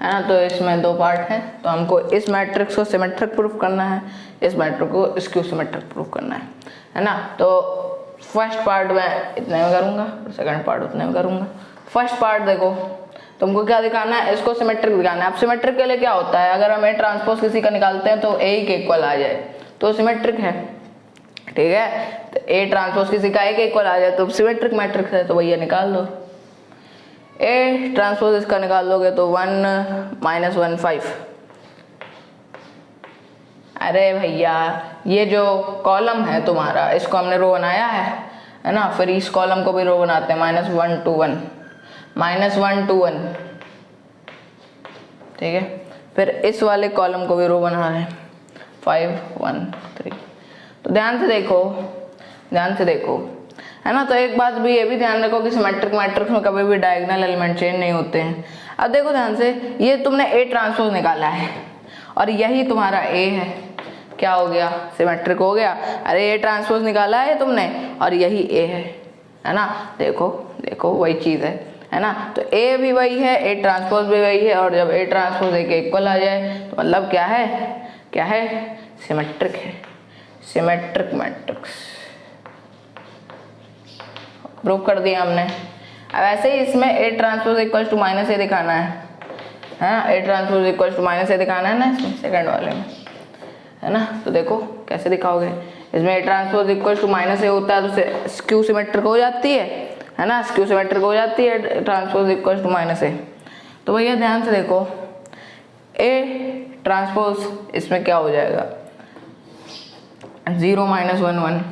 है ना। तो इसमें 2 पार्ट हैं, तो हमको इस मैट्रिक्स को सिमेट्रिक प्रूफ करना है, इस मैट्रिक्स को स्क्यू सिमेट्रिक प्रूफ करना है ना। तो फर्स्ट पार्ट मैं इतने में करूँगा और सेकंड पार्ट उतने में करूँगा। फर्स्ट पार्ट देखो, तुमको क्या दिखाना है, इसको सिमेट्रिक दिखाना है। अब सिमेट्रिक के लिए क्या होता है, अगर हम A ट्रांसपोज किसी का निकालते हैं तो A के इक्वल आ जाए तो सिमेट्रिक है। ठीक है, तो A ट्रांसपोज किसी का A के इक्वल आ जाए तो सिमेट्रिक मैट्रिक्स है, तो भैया निकाल दो। A ट्रांसपोज इसका निकाल दोगे तो 1 -1 5। अरे भैया ये जो कॉलम है तुम्हारा, इसको हमने रो बनाया है है ना। फिर इस कॉलम को भी रो बनाते हैं, -1 2 1, -1 2 1, ठीक है। फिर इस वाले कॉलम को भी रो बना रहे हैं, 5 1 3। तो ध्यान से देखो, है ना। तो एक बात भी ये भी ध्यान रखो कि सिमेट्रिक मैट्रिक्स में कभी भी डायगोनल एलिमेंट चेंज नहीं होते हैं। अब देखो ध्यान से, ये तुमने A ट्रांसपोज निकाला है और यही तुम्हारा A है, क्या हो गया, सिमेट्रिक हो गया। अरे A ट्रांसपोज निकाला है तुमने और यही A है ना। देखो वही चीज़ है ना। तो A भी वही है, A ट्रांसपोज भी वही है, और जब A ट्रांसपोज A के इक्वल आ जाए तो मतलब क्या है, सिमेट्रिक है, सिमेट्रिक मैट्रिक्स। प्रूव कर दिया हमने। अब ऐसे ही इसमें A transpose equal to -A दिखाना है, A transpose equal to -A दिखाना है ना, इसमें सेकंड वाले में, है ना। तो देखो कैसे दिखाओगे, इसमें A transpose equal to -A होता है तो स्क्यू सिमेट्रिक हो जाती है ना, स्क्यू सिमेट्रिक हो जाती है ट्रांसपोज इक्वल टू -A। तो भैया ध्यान से देखो, A ट्रांसपोज इसमें क्या हो जाएगा, 0 -1 1,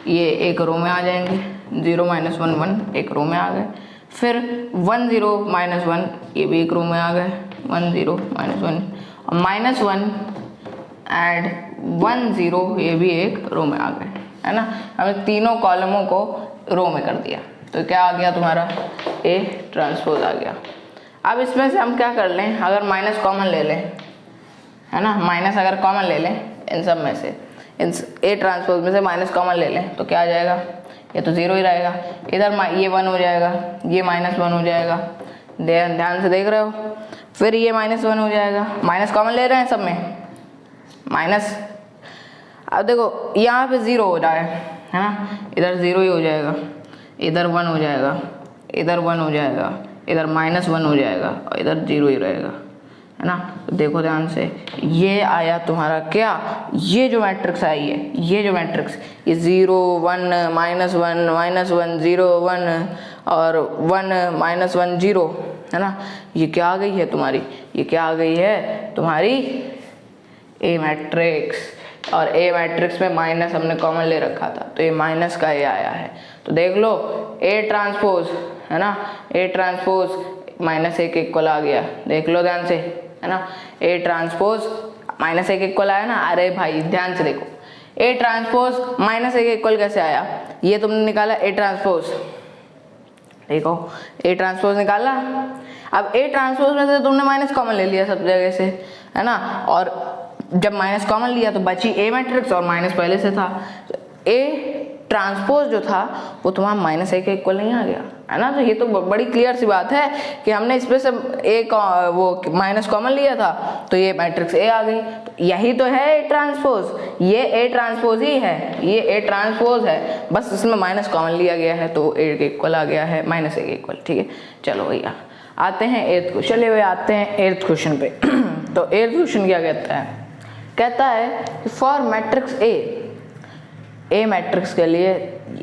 ये एक रो में आ जाएंगे, 0 -1 1 एक रो में आ गए। फिर 1 0 -1 ये भी एक रो में आ गए, 1 0 -1, और -1 एंड 1 0 ये भी एक रो में आ गए, है ना। हमने तीनों कॉलमों को रो में कर दिया, तो क्या आ गया तुम्हारा, A ट्रांसपोज आ गया। अब इसमें से हम क्या कर लें, अगर माइनस कॉमन ले लें, है ना, माइनस अगर कॉमन ले लें इन सब में से, इन A ट्रांसपोज में से माइनस कॉमन ले लें तो क्या आ जाएगा, ये तो 0 ही रहेगा। इधर ये 1 हो जाएगा, ये -1 हो जाएगा, ध्यान से देख रहे हो। फिर ये -1 हो जाएगा, माइनस कॉमन ले रहे हैं सब में, माइनस। अब देखो यहाँ पे 0 हो रहा है ना, इधर 0 ही हो जाएगा, इधर 1 हो जाएगा, इधर 1 हो जाएगा, इधर -1 हो जाएगा, और इधर 0 ही रहेगा, है ना। तो देखो ध्यान से, ये आया तुम्हारा क्या, ये जो मैट्रिक्स आई है, ये जो मैट्रिक्स, ये 0 1 -1 -1 0 1 और 1 -1 0, है ना। ये क्या आ गई है तुम्हारी, ये क्या आ गई है तुम्हारी A मैट्रिक्स। और A मैट्रिक्स में माइनस हमने कॉमन ले रखा था, तो ये माइनस का A आया है। तो देख लो A ट्रांसपोज, है ना, A ट्रांसपोज -A के इक्वल आ गया, देख लो ध्यान से, है ना। A ट्रांसपोज -A के इक्वल आया ना। अरे भाई ध्यान से देखो, A ट्रांसपोज -A के इक्वल कैसे आया, ये तुमने निकाला A ट्रांसपोज, देखो A ट्रांसपोज निकाला। अब A ट्रांसपोज में से तुमने माइनस कॉमन ले लिया सब जगह से, है ना, और जब माइनस कॉमन लिया तो बची A मैट्रिक्स और माइनस पहले से था, तो A ट्रांसपोज जो था वो तुम्हारा -A के इक्वल नहीं आ गया, है ना। तो ये तो बड़ी क्लियर सी बात है कि हमने इसमें से एक वो माइनस कॉमन लिया था तो ये मैट्रिक्स A आ गई। तो यही तो है A ट्रांसपोज, ये A ट्रांसपोज ही है, ये A ट्रांसपोज है, बस इसमें माइनस कॉमन लिया गया है तो A के इक्वल आ गया है, -A के इक्वल, ठीक है। चलो भैया आते हैं 8th क्वेश्चन, चलिए भैया आते हैं 8th क्वेश्चन पे। तो 8th क्वेश्चन क्या कहता है कि फॉर मैट्रिक्स A मैट्रिक्स के लिए,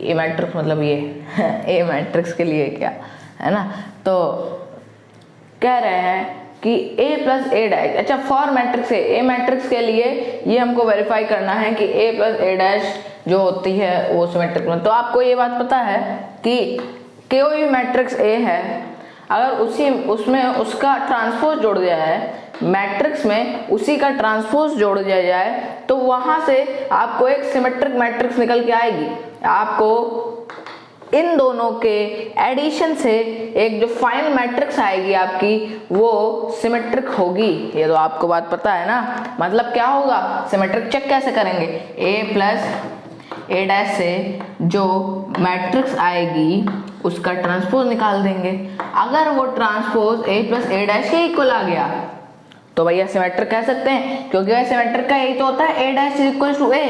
A मैट्रिक्स मतलब ये A मैट्रिक्स के लिए क्या है ना, तो कह रहे हैं कि A + A', अच्छा फॉर मैट्रिक्स A मैट्रिक्स के लिए ये हमको वेरीफाई करना है कि A + A' जो होती है वो सिमेट्रिक में। तो आपको ये बात पता है कि कोई भी मैट्रिक्स A है, अगर उसमें उसका ट्रांसपोज जोड़ दिया है, मैट्रिक्स में उसी का ट्रांसपोज जोड़ दिया जाए तो वहां से आपको एक सिमेट्रिक मैट्रिक्स निकल के आएगी। आपको इन दोनों के एडिशन से एक जो फाइनल मैट्रिक्स आएगी आपकी वो सिमेट्रिक होगी। ये तो आपको बात पता है ना। मतलब क्या होगा, सिमेट्रिक चेक कैसे करेंगे, A + A' से जो मैट्रिक्स आएगी उसका ट्रांसपोज निकाल देंगे। अगर वो ट्रांसपोज A + A' के इक्वल आ गया तो भैया सिमेट्रिक कह सकते हैं, क्योंकि वह सिमेट्रिक का यही तो होता है A' = A,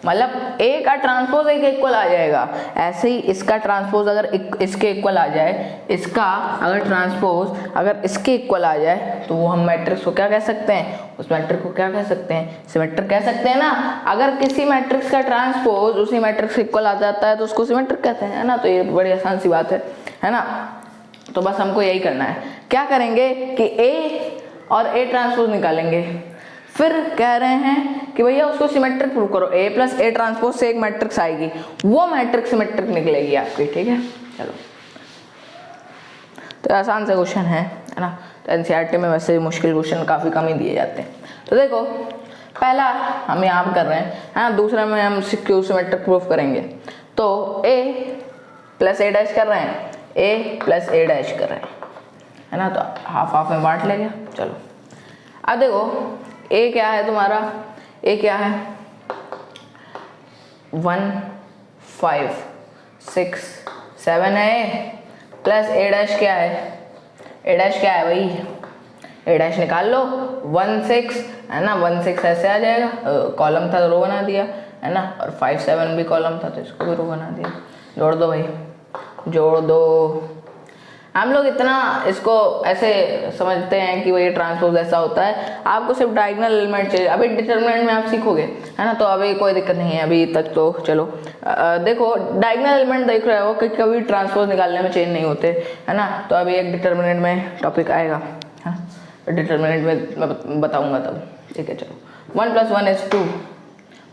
मतलब A का ट्रांसपोज A के इक्वल आ जाएगा। ऐसे ही इसका ट्रांसपोज अगर इसके इक्वल आ जाए, इसका अगर ट्रांसपोज अगर इसके इक्वल आ जाए तो वो हम मैट्रिक्स को क्या कह सकते हैं, उस मैट्रिक्स को क्या कह सकते हैं, सिमेट्रिक कह सकते हैं ना। अगर किसी मैट्रिक्स का ट्रांसपोज उसी मैट्रिक्स के इक्वल आ जाता है तो उसको सिमेट्रिक कहते हैं, है ना। तो ये बड़ी आसान सी बात है ना। तो बस हमको यही करना है, क्या करेंगे कि A और A ट्रांसपोज निकालेंगे। फिर कह रहे हैं कि भैया उसको सिमेट्रिक प्रूव करो, ए प्लस ए ट्रांसपोज से एक मैट्रिक्स आएगी, वो मैट्रिक्स सिमेट्रिक निकलेगी आपकी, ठीक है। चलो तो आसान सा क्वेश्चन है ना। तो एनसीईआरटी में वैसे मुश्किल क्वेश्चन काफ़ी कम ही दिए जाते हैं। तो देखो पहला हम यहाँ कर रहे हैं, है ना, दूसरा में हम क्यू सिमेट्रिक प्रूफ करेंगे। तो ए प्लस ए डैश कर रहे हैं, ए प्लस ए डैश कर रहे हैं, है ना, तो हाफ हाफ में बांट लेंगे। चलो अब देखो ए क्या है तुम्हारा, ए क्या है 1 5 6 7 है ए, प्लस ए डैश क्या है, ए डैश क्या है भाई, ए डैश निकाल लो 1 6, है ना, 1 6 ऐसे आ जाएगा, कॉलम था तो रो बना दिया, है ना, और 5 7 भी कॉलम था तो इसको भी रो बना दिया। जोड़ दो भाई, जोड़ दो। हम लोग इतना इसको ऐसे समझते हैं कि वही ट्रांसपोज ऐसा होता है, आपको सिर्फ डायगोनल एलिमेंट चाहिए। अभी डिटरमिनेंट में आप सीखोगे, है ना, तो अभी कोई दिक्कत नहीं है अभी तक। तो चलो देखो डायगोनल एलिमेंट देख रहे हो कि कभी ट्रांसपोज निकालने में चेंज नहीं होते, है ना, तो अभी एक डिटरमिनेंट में टॉपिक आएगा, हाँ डिटरमिनेंट में मैं बताऊंगा तब, ठीक है। चलो 1 + 1 = 2,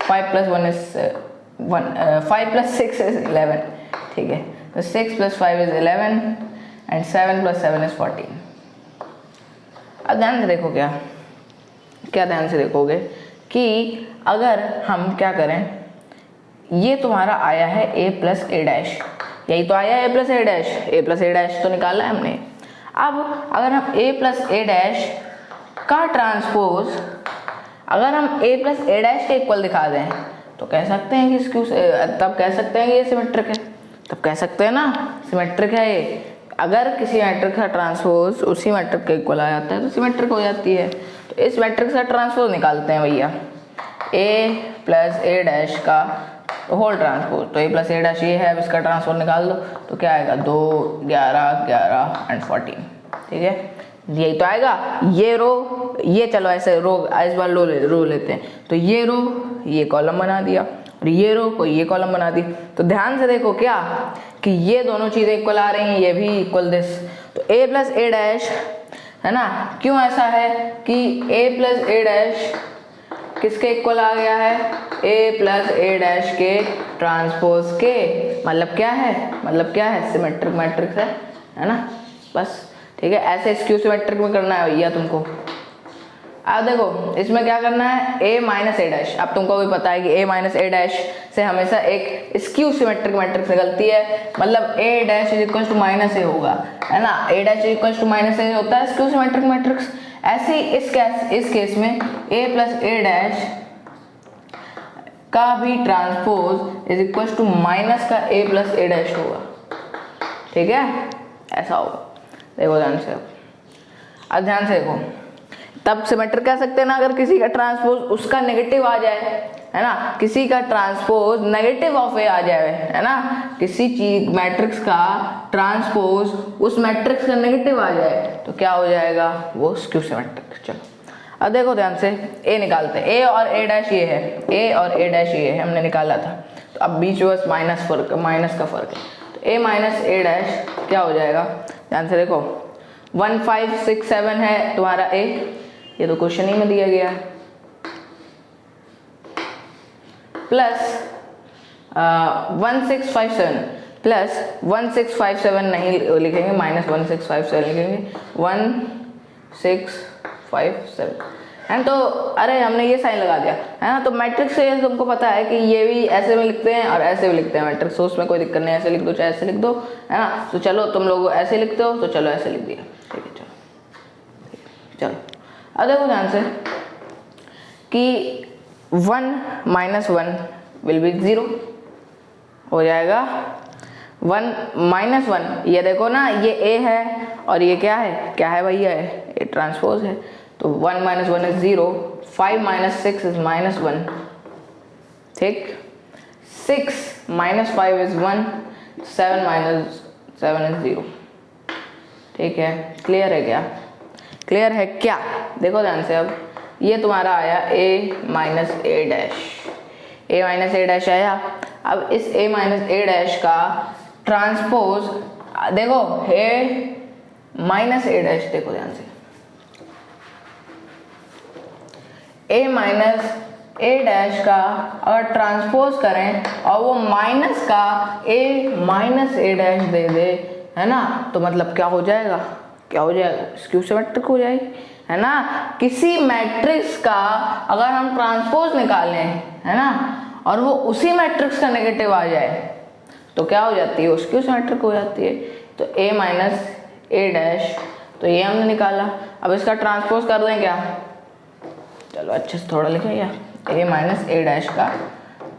5 + 1 = 1, 5 + 6 = 11, ठीक है। तो 6 + 5 = 11 एंड 7 + 7 = 14। अब ध्यान से देखो, क्या ध्यान से देखोगे कि अगर हम क्या करें, ये तुम्हारा आया है a + a डैश, यही तो आया है a + a dash, a + a dash तो निकाला है हमने। अब अगर हम a + a डैश का ट्रांसपोज अगर हम a + a डैश के इक्वल दिखा दें तो कह सकते हैं कि इसको, तब कह सकते हैं कि ये सिमेट्रिक है, तब कह सकते हैं ना सिमेट्रिक है ये। अगर किसी मैट्रिक्स का ट्रांसपोज उसी मैट्रिक के इक्वल आ जाता है तो सिमेट्रिक हो जाती है। तो इस मैट्रिक्स का ट्रांसपोज निकालते हैं भैया, a + a डैश का होल ट्रांसपोज। तो a + a डैश ये है, अब इसका ट्रांसपोज निकाल दो तो क्या आएगा 2 11 11 एंड 14, ठीक है, यही तो आएगा। ये रो, ये चलो ऐसे रो इस बार रो लेते हैं, तो ये रो ये कॉलम बना दिया और ये रो को ये कॉलम बना दी। तो ध्यान से देखो क्या कि ये दोनों चीज़ें इक्वल आ रही हैं, ये भी इक्वल दिस। तो a + a डैश, है ना, क्यों ऐसा है कि a + a डैश किसके इक्वल आ गया है, a + a डैश के ट्रांसपोज के, मतलब क्या है सिमेट्रिक मैट्रिक्स है ना, बस, ठीक है। ऐसे स्क्यू सिमेट्रिक में करना है भैया तुमको। अब देखो इसमें क्या करना है, a - a डैश, अब तुमको भी पता है कि a - a डैश से हमेशा एक स्क्यू सिमेट्रिक मैट्रिक्स निकलती है, मतलब a डैश = -a होगा, है ना, a डैश = -a होता है स्क्यू सिमेट्रिक मैट्रिक्स। ऐसे ही इस केस में a + a डैश का भी ट्रांसपोज = का a + a डैश होगा, ठीक है, ऐसा होगा। देखो ध्यान से, अब ध्यान से देखो, तब सिमेट्रिक कह सकते हैं ना अगर किसी का ट्रांसपोज उसका नेगेटिव आ जाए, है ना, किसी का ट्रांसपोज नेगेटिव ऑफ ए आ जाए, है ना, किसी चीज मैट्रिक्स का ट्रांसपोज उस मैट्रिक्स का नेगेटिव आ जाए तो क्या हो जाएगा, वो स्क्यू सिमेट्रिक। चलो अब देखो ध्यान से, ए निकालते हैं, a और a डैश ये है, a और a डैश ये है, हमने निकाला था। तो अब बीच में बस माइनस का फर्क है, तो a - a डैश क्या हो जाएगा, ध्यान से देखो 1 5 6 7 है तुम्हारा a, ये तो क्वेश्चन ही में दिया गया है, प्लस 1 6 5 7 प्लस 1 6 5 7 नहीं लिखेंगे, -1 6 5 7 लिखेंगे, 1 6 5 7 है। तो अरे हमने ये साइन लगा दिया, है ना, तो मैट्रिक्स से तुमको पता है कि ये भी ऐसे में लिखते हैं और ऐसे भी लिखते हैं मैट्रिक्स, तो उसमें कोई दिक्कत नहीं, ऐसे लिख दो चाहे ऐसे लिख दो, है ना। तो चलो तुम लोग ऐसे लिखते हो तो चलो ऐसे लिख दिया, ठीक है। चलो अब देखो ध्यान से कि 1 - 1 विल बी 0 हो जाएगा, 1 - 1, ये देखो ना ये a है और ये क्या है भैया, ये ट्रांसपोज है, तो 1 - 1 is 0, 5 - 6 is -1, ठीक, 6 - 5 is 1, 7 - 7 is 0, ठीक है। क्लियर है क्या, देखो ध्यान से, अब ये तुम्हारा आया a - a डैश आया। अब इस a - a डैश का ट्रांसपोज देखो a - a डैश, देखो ध्यान से, a - ए डैश का अगर ट्रांसपोज करें और वो माइनस का ए माइनस ए डैश दे दे, है ना, तो मतलब क्या हो जाएगा, क्या हो जाएगा, स्क्यू सिमेट्रिक हो जाएगी, है ना। किसी मैट्रिक्स का अगर हम ट्रांसपोज निकालें, है ना, और वो उसी मैट्रिक्स का नेगेटिव आ जाए तो क्या हो जाती है, वो स्क्यू सिमेट्रिक हो जाती है। तो ए माइनस ए डैश, तो ये हमने निकाला। अब इसका ट्रांसपोज कर दें क्या, चलो अच्छे से थोड़ा लिखें या ए माइनस ए डैश का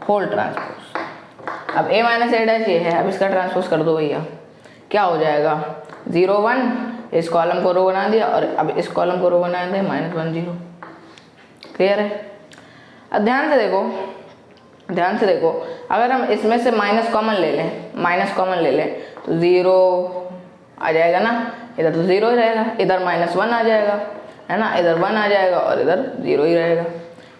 होल ट्रांसपोज। अब ए माइनस ए डैश ये है, अब इसका ट्रांसपोज कर दो भैया, क्या हो जाएगा 0 1, इस कॉलम को रो बना दिया और अब इस कॉलम को रो बना दिया, -1 0। क्लियर है। अब ध्यान से देखो, ध्यान से देखो, अगर हम इसमें से माइनस कॉमन ले लें, माइनस कॉमन ले लें तो 0 आ जाएगा ना, इधर तो 0 ही रहेगा, इधर -1 आ जाएगा, है ना, इधर 1 आ जाएगा और इधर 0 ही रहेगा।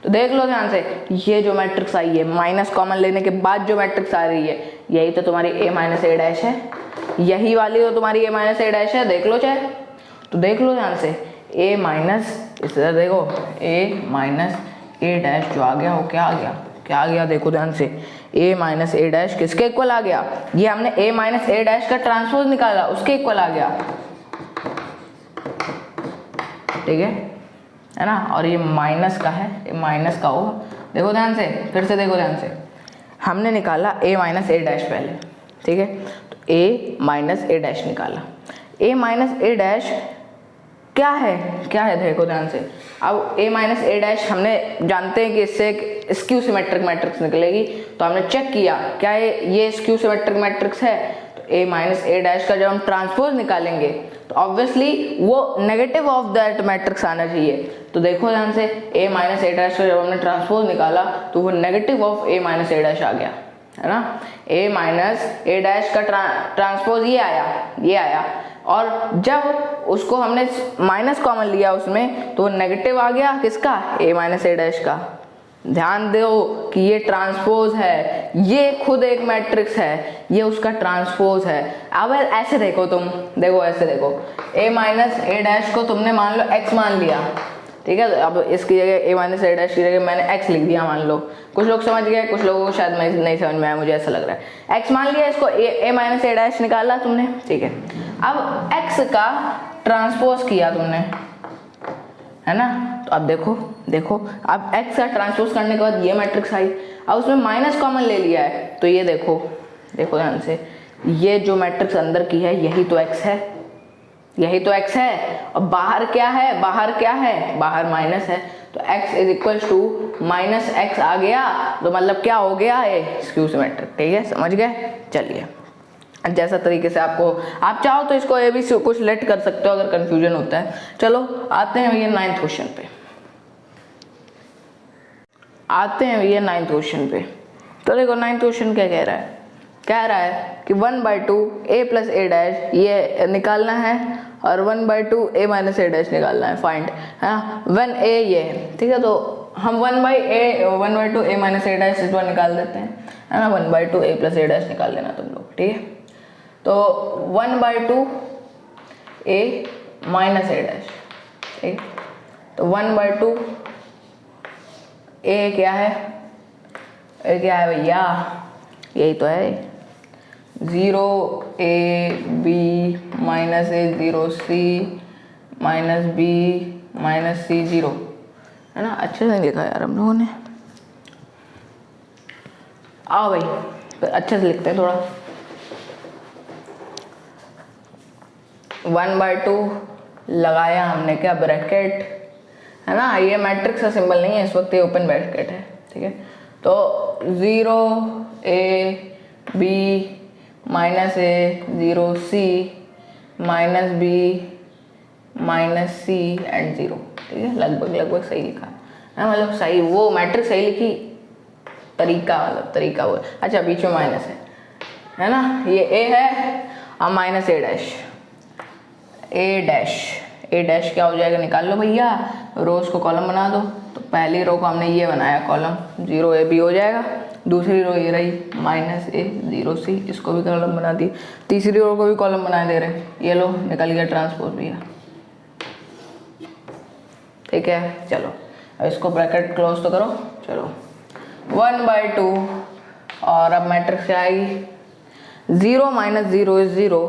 तो देख लो ध्यान से, ये जो मैट्रिक्स आई है माइनस कॉमन लेने के बाद जो मैट्रिक्स आ रही है, यही तो तुम्हारी ए माइनस ए डैश है, यही वाली तो तुम्हारी ए माइनस ए डैश है, देख लो चाहे। तो देख लो ध्यान से, ए माइनस, इधर देखो ए माइनस ए डैश जो आ गया वो क्या आ गया, क्या आ गया, देखो ध्यान से, ए माइनस ए डैश किसके इक्वल आ गया, ये हमने ए माइनस ए डैश का ट्रांसपोज निकाला उसके इक्वल आ गया, ठीक है ना। और ये माइनस का है, ये माइनस का होगा, देखो ध्यान से, फिर से देखो ध्यान से, हमने निकाला ए माइनस ए डैश पहले, ठीक है, तो ए माइनस ए डैश निकाला, ए माइनस ए डैश क्या है, क्या है, देखो ध्यान से। अब ए माइनस ए डैश हमने जानते हैं कि इससे एक स्क्यू सिमेट्रिक मैट्रिक्स निकलेगी, तो हमने चेक किया क्या ये स्क्यू सिमेट्रिक मैट्रिक्स है। तो ए माइनस ए डैश का जब हम ट्रांसपोज निकालेंगे तो ऑब्वियसली वो नेगेटिव ऑफ दैट मैट्रिक्स आना चाहिए। तो देखो ध्यान से, ए माइनस ए डैश का जब हमने ट्रांसपोज निकाला तो वो negative of A minus A dash आ गया, है ना। ए माइनस ए डैश का ट्रांसपोज ये आया, ये आया, और जब उसको हमने माइनस कॉमन लिया उसमें तो नेगेटिव आ गया किसका, ए माइनस ए डैश का। ध्यान दो कि ये ट्रांसपोज है, ये खुद एक मैट्रिक्स है, ये उसका ट्रांसपोज है। अब ऐसे देखो तुम, देखो ऐसे देखो, ए माइनस ए डैश को तुमने मान लो x मान लिया, ठीक है, अब इसकी जगह ए माइनस ए डैश की जगह मैंने x लिख दिया मान लो। कुछ लोग समझ गए, कुछ लोगों को शायद नहीं समझ में आया, मुझे ऐसा लग रहा है। x मान लिया, इसको ए माइनस ए डैश निकाला तुमने, ठीक है। अब x का ट्रांसपोज किया तुमने, है ना। तो अब देखो, देखो अब x का ट्रांसपोज करने के बाद ये मैट्रिक्स आई, अब उसमें माइनस कॉमन ले लिया है, तो ये देखो, देखो ध्यान से, ये जो मैट्रिक्स अंदर की है यही तो x है, यही तो x है, और बाहर क्या है, बाहर क्या है, बाहर माइनस है, तो x is equal to minus x आ गया, तो मतलब क्या हो गया, ये स्क्यू सिमेट्रिक, ठीक है, समझ गए। चलिए जैसा तरीके से आपको, आप चाहो तो इसको ये भी कुछ लेट कर सकते हो अगर कंफ्यूजन होता है। चलो आते हैं ये 9th क्वेश्चन पे, आते हैं ये 9th क्वेश्चन पे। तो देखो 9th क्वेश्चन क्या कह रहा है, कह रहा है कि 1/2 a प्लस ए डैश ये निकालना है और 1/2 a माइनस ए डैश निकालना है, फाइंड, है ना। 1a ये, ठीक है, तो हम 1/2 a माइनस ए डैश इस बार निकाल देते हैं, है ना। 1/2 a प्लस ए डैश निकाल लेना तुम लोग, ठीक है। तो 1/2 a माइनस ए डैश, ठीक, तो 1/2 a क्या है, a क्या है भैया, यही तो है 0a b minus a 0c minus b minus c 0, है ना। अच्छे से लिखा यार हम लोगों ने, आओ भाई अच्छे से लिखते हैं थोड़ा। 1/2 लगाया हमने क्या, ब्रैकेट, है ना, ये मैट्रिक्स का सिंबल नहीं है इस वक्त, ये ओपन ब्रैकेट है, ठीक है। तो 0a b minus a 0c minus b minus c and 0, ठीक है, लगभग लगभग सही लिखा है, मतलब सही, वो मैट्रिक्स सही लिखी, तरीका मतलब तरीका वो, अच्छा बीच में माइनस है ना, ये a है और minus A dash, A dash क्या हो जाएगा, निकाल लो भैया, रोज को कॉलम बना दो। तो पहली रो को हमने ये बनाया कॉलम, 0ab हो जाएगा, दूसरी रो ये रही -a 0c, इसको भी कॉलम बना दी, तीसरी रो को भी कॉलम बना दे रहे, ये लो निकल गया ट्रांसपोज भैया, ठीक है। चलो अब इसको ब्रैकेट क्लोज तो करो, चलो 1/2 और अब मैट्रिक्स क्या आएगी 0 minus 0 is 0,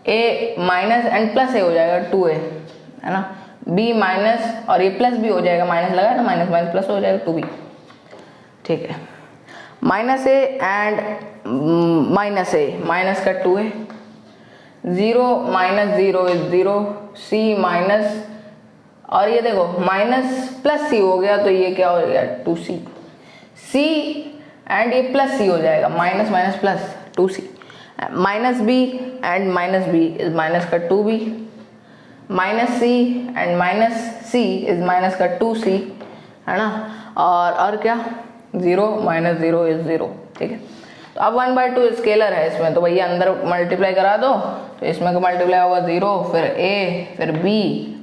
A minus and plus A हो जाएगा 2a है ना, बी माइनस और ये प्लस भी हो जाएगा, माइनस लगा है ना, माइनस माइनस प्लस हो जाएगा 2b, ठीक है। Minus A and minus A, minus का 2a, 0 minus 0 is 0, C minus और ये देखो माइनस प्लस सी हो गया तो ये क्या हो गया 2c, सी एंड ये प्लस सी हो जाएगा, minus minus plus 2c, minus B and minus B is minus का 2b, minus C and minus C is minus का 2c है ना, और क्या 0 माइनस 0 इज 0, ठीक है। तो अब 1/2 स्केलर है इसमें, तो भैया अंदर मल्टीप्लाई करा दो, तो इसमें का मल्टीप्लाई होगा 0 फिर a फिर b,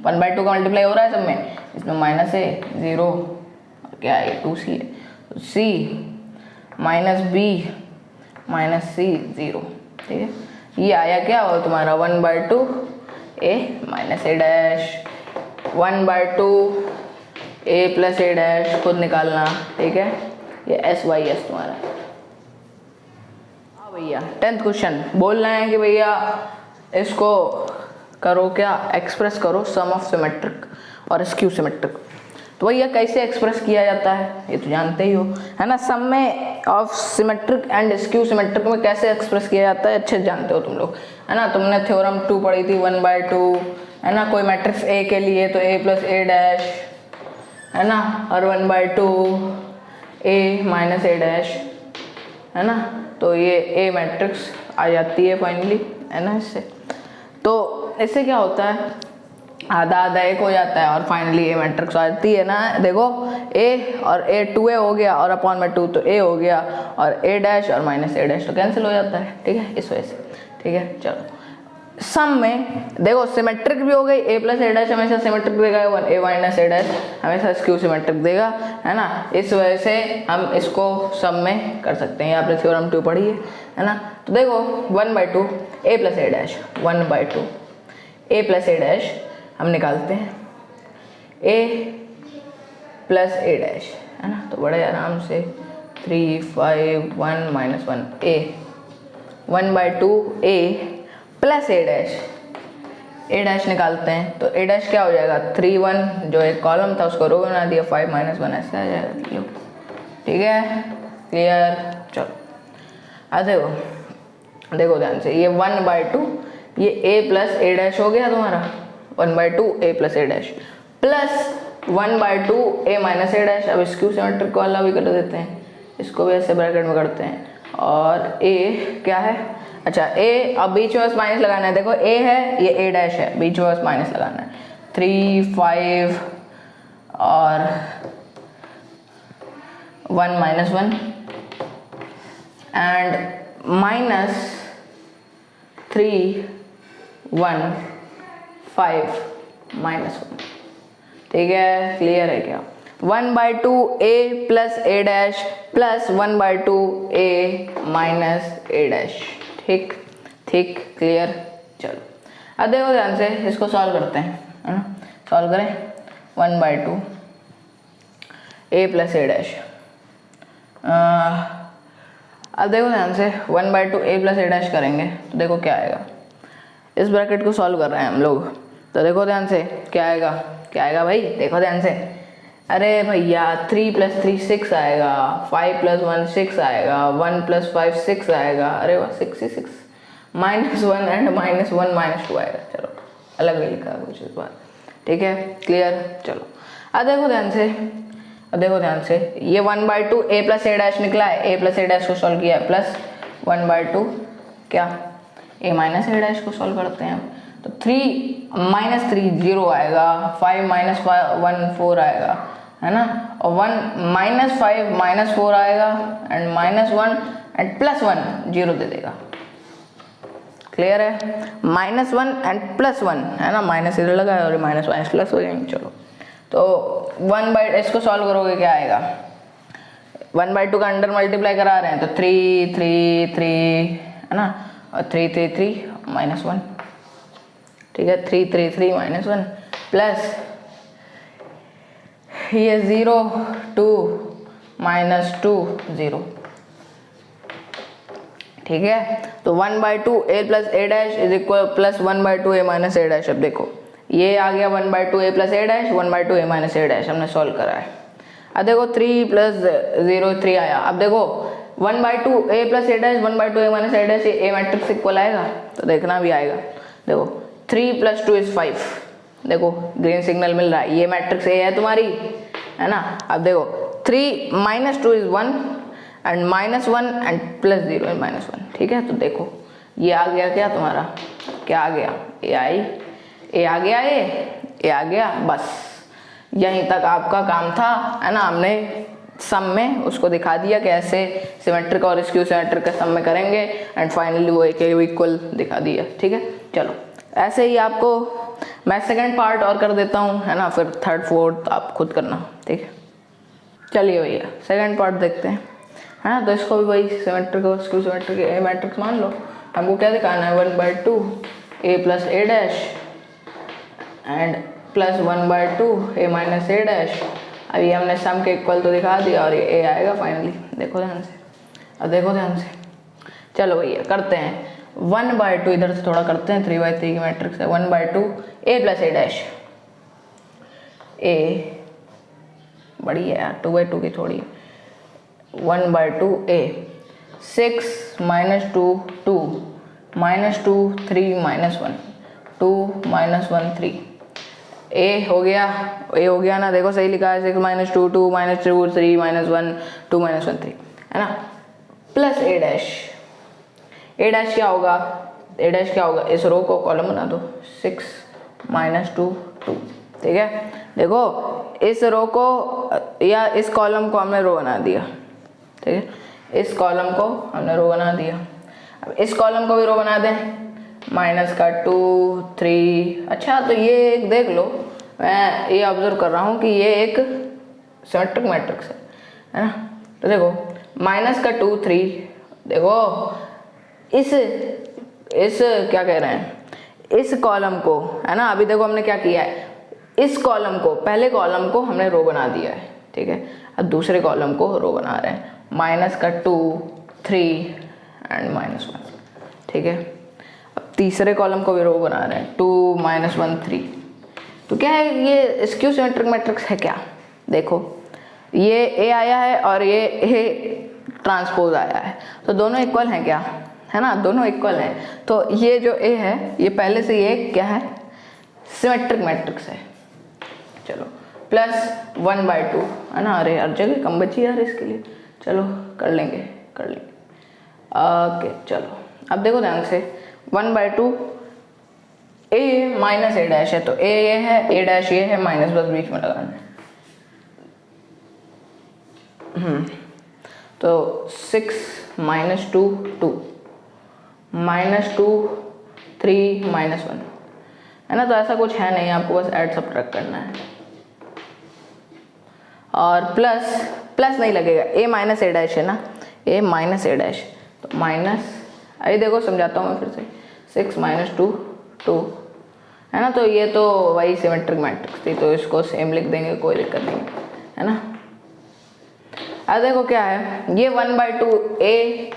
1/2 का मल्टीप्लाई हो रहा है सब में, इसमें माइनस a 0 क्या है 2c है, तो c minus b minus c 0, ठीक है। ये आया क्या हो तुम्हारा 1/2 a minus a dash, 1/2 a plus a dash खुद निकालना, ठीक है। ये SYS तुम्हारा। हाँ भैया 10th क्वेश्चन बोल रहे हैं कि भैया इसको करो क्या, एक्सप्रेस करो सम ऑफ सिमेट्रिक और स्क्यू सिमेट्रिक। तो भैया कैसे एक्सप्रेस किया जाता है ये तो जानते ही हो है ना, सम में of symmetric and skew symmetric में कैसे एक्सप्रेस किया जाता है अच्छे जानते हो तुम लोग है ना। तुमने थ्योरम 2 पढ़ी थी 1/2 है ना, कोई मैट्रिक्स ए के लिए तो a प्लस a डैश है ना, और 1/2 a माइनस a डैश है ना, तो ये a मैट्रिक्स आ जाती है फाइनली है ना इससे। तो इससे क्या होता है आधा आधा एक हो जाता है और फाइनली ए मैट्रिक्स आ जाती है ना। देखो a और a 2a हो गया और अपॉन में 2 तो a हो गया और a डैश और माइनस a डैश तो कैंसिल हो जाता है, ठीक है इस वजह से, ठीक है। चलो सम में देखो सिमेट्रिक भी हो गई, a प्लस a डैश हमेशा सिमेट्रिक देगा, a माइनस a डैश हमेशा स्क्यू सिमेट्रिक देगा है ना, इस वजह से हम इसको सम में कर सकते हैं। यहाँ पे थ्योरम 2 पढ़ी है ना। तो देखो 1/2 a plus a dash, 1/2 a plus a dash हम निकालते हैं a प्लस a डैश है ना, तो बड़े आराम से 3 5 1 minus 1 a, 1/2 a plus a dash निकालते हैं तो a डैश क्या हो जाएगा 3 1, जो एक कॉलम था उसको रो बना दिया, 5 माइनस 1 ऐसे आ जाएगा, ठीक है क्लियर। चलो देखो ध्यान से, ये 1/2 ये a प्लस a डैश हो गया तुम्हारा, 1/2 a plus a dash plus 1/2 a minus a dash. अब स्क्यू सिमेट्रिक वाला भी कर देते हैं, इसको भी ऐसे ब्रैकेट में करते हैं और a क्या है, अच्छा a अब बीच में बस माइनस लगाना है, देखो a है ये a डैश है, बीच में बस माइनस लगाना है, 3 5 और 1 माइनस 1 एंड माइनस 3 1 5 माइनस 1, ठीक है क्लियर है क्या। 1/2 a plus a dash plus 1/2 a minus a dash, ठीक क्लियर। चलो अब देखो ध्यान से इसको सॉल्व करते हैं है ना, सॉल्व करें 1/2 a प्लस a डैश, अब देखो ध्यान से 1/2 a प्लस a डैश करेंगे तो देखो क्या आएगा, इस ब्रैकेट को सॉल्व कर रहे हैं हम लोग, तो देखो ध्यान से क्या आएगा भाई, देखो ध्यान से, अरे भैया 3 + 3 6 आएगा, 5 + 1 6 आएगा, 1 + 5 6 आएगा, अरे वाह 66 -1 एंड -1 -2 आएगा। चलो अलग ही लिखा है कुछ इस बार, ठीक है क्लियर। चलो अब देखो ध्यान से, ये 1/2 a प्लस a डैश निकला है, a प्लस a डैश को सॉल्व किया है प्लस 1/2 क्या a माइनस a डैश को सॉल्व करते हैं तो 3 - 3 0 आएगा, 5 - 1 4 आएगा है ना, और 1 - 5 - 4 आएगा एंड -1 एंड +1 0 दे देगा, क्लियर है। -1 एंड +1 है ना, माइनस इधर लगा है और माइनस प्लस हो जाएंगे। चलो तो 1/, इसको सॉल्व करोगे क्या आएगा, 1/2 का अंडर मल्टीप्लाई करा रहे हैं तो 3 3 3 है ना, और 3 3 3 -1, ठीक है 3 3 3 -1 प्लस ये 0 2 -2 0। ठीक है, तो 1/2 a plus a dash is equal plus 1/2 a minus a dash. अब देखो ये आ गया 1/2 a plus a dash, 1/2 a minus a dash हमने सॉल्व करा है। अब देखो 3 + 0 3 आया। अब देखो 1/2 a plus a dash 1/2 a minus a dash, ये a मैट्रिक्स इक्वल आएगा, तो देखना भी आएगा। देखो 3 + 2 = 5, देखो ग्रीन सिग्नल मिल रहा है, ये मैट्रिक्स ए है तुम्हारी, है ना। अब देखो 3 - 2 = 1 एंड -1 एंड +0 = -1। ठीक है, तो देखो ये आ गया क्या तुम्हारा, क्या आ गया, ए आ गया, ए आ गया। बस यहीं तक आपका काम था, है ना। हमने सम में उसको दिखा दिया कैसे सिमेट्रिक और स्क्यू सिमेट्रिक का सम में करेंगे एंड फाइनली वो एक इक्वल दिखा दिया। ठीक है, चलो ऐसे ही आपको मैं सेकंड पार्ट और कर देता हूँ, है ना, फिर थर्ड फोर्थ आप खुद करना। ठीक है, चलिए भैया सेकंड पार्ट देखते हैं, है ना। तो इसको भी वही सिमेट्रिक और स्क्यू सिमेट्रिक ए मैट्रिक्स मान लो। हमको क्या दिखाना है, 1/2 a plus a dash and plus 1/2 a minus a dash. अभी हमने सम के इक्वल तो दिखा दिया और ये a आएगा फाइनली। देखो ध्यान से, अब देखो ध्यान से, चलो भैया करते हैं। 1/2 इधर से थोड़ा करते हैं, 3/3 की मैट्रिक्स है। 1/2 a plus a dash, a बड़ी है यार, 2/2 की थोड़ी। 1/2 a 6 - 2 2 -2 3 -1 2 -1 3 a हो गया ना। देखो सही लिखा है, 6 - 2 2 -2 3 -1 2 -1 3, है ना। प्लस a डैश क्या होगा, इस रो को कॉलम बना दो, 6 - 2 2। ठीक है, देखो इस रो को या इस कॉलम को हमने रो बना दिया। ठीक है, इस कॉलम को हमने रो बना दिया। अब इस कॉलम को भी रो बना दें, -2 3। अच्छा, तो ये एक देख लो, मैं ये ऑब्जर्व कर रहा हूँ कि ये एक सिमेट्रिक मैट्रिक्स है ना। तो देखो -2 3, देखो इस क्या कह रहे हैं, इस कॉलम को, है ना। अभी देखो हमने क्या किया है, इस कॉलम को, पहले कॉलम को हमने रो बना दिया है। ठीक है, अब दूसरे कॉलम को रो बना रहे हैं, -2 3 एंड -1। ठीक है, अब तीसरे कॉलम को भी रो बना रहे हैं, 2 -1 3। तो क्या है, ये स्क्यू सिमेट्रिक मैट्रिक्स है क्या। देखो ये ए आया है और ये ए ट्रांसपोज आया है, तो दोनों इक्वल हैं क्या, है ना, दोनों इक्वल हैं। तो ये जो ए है ये पहले से ये क्या है, सिमेट्रिक मैट्रिक्स है। चलो प्लस 1/2, है ना। अरे हर जगह कम बची यार इसके लिए, चलो कर लेंगे। ओके, चलो अब देखो ध्यान से, 1/2 a माइनस a डैश है, तो a ये है, a डैश ये है, माइनस बस बीच में लगाना है। तो 6 - 2 2 -2 3 -1, है ना। तो ऐसा कुछ है नहीं, आपको बस ऐड सब्ट्रैक्ट करना है। और प्लस नहीं लगेगा, a माइनस a डैश है ना, a माइनस a डैश, तो माइनस, अभी देखो समझाता हूँ मैं फिर से, 6 - 2 2, है ना। तो ये तो वही सिमेट्रिक मैट्रिक्स थी, तो इसको सेम लिख देंगे, कोई दिक्कत नहीं, है ना। अब देखो क्या है, ये 1/2 a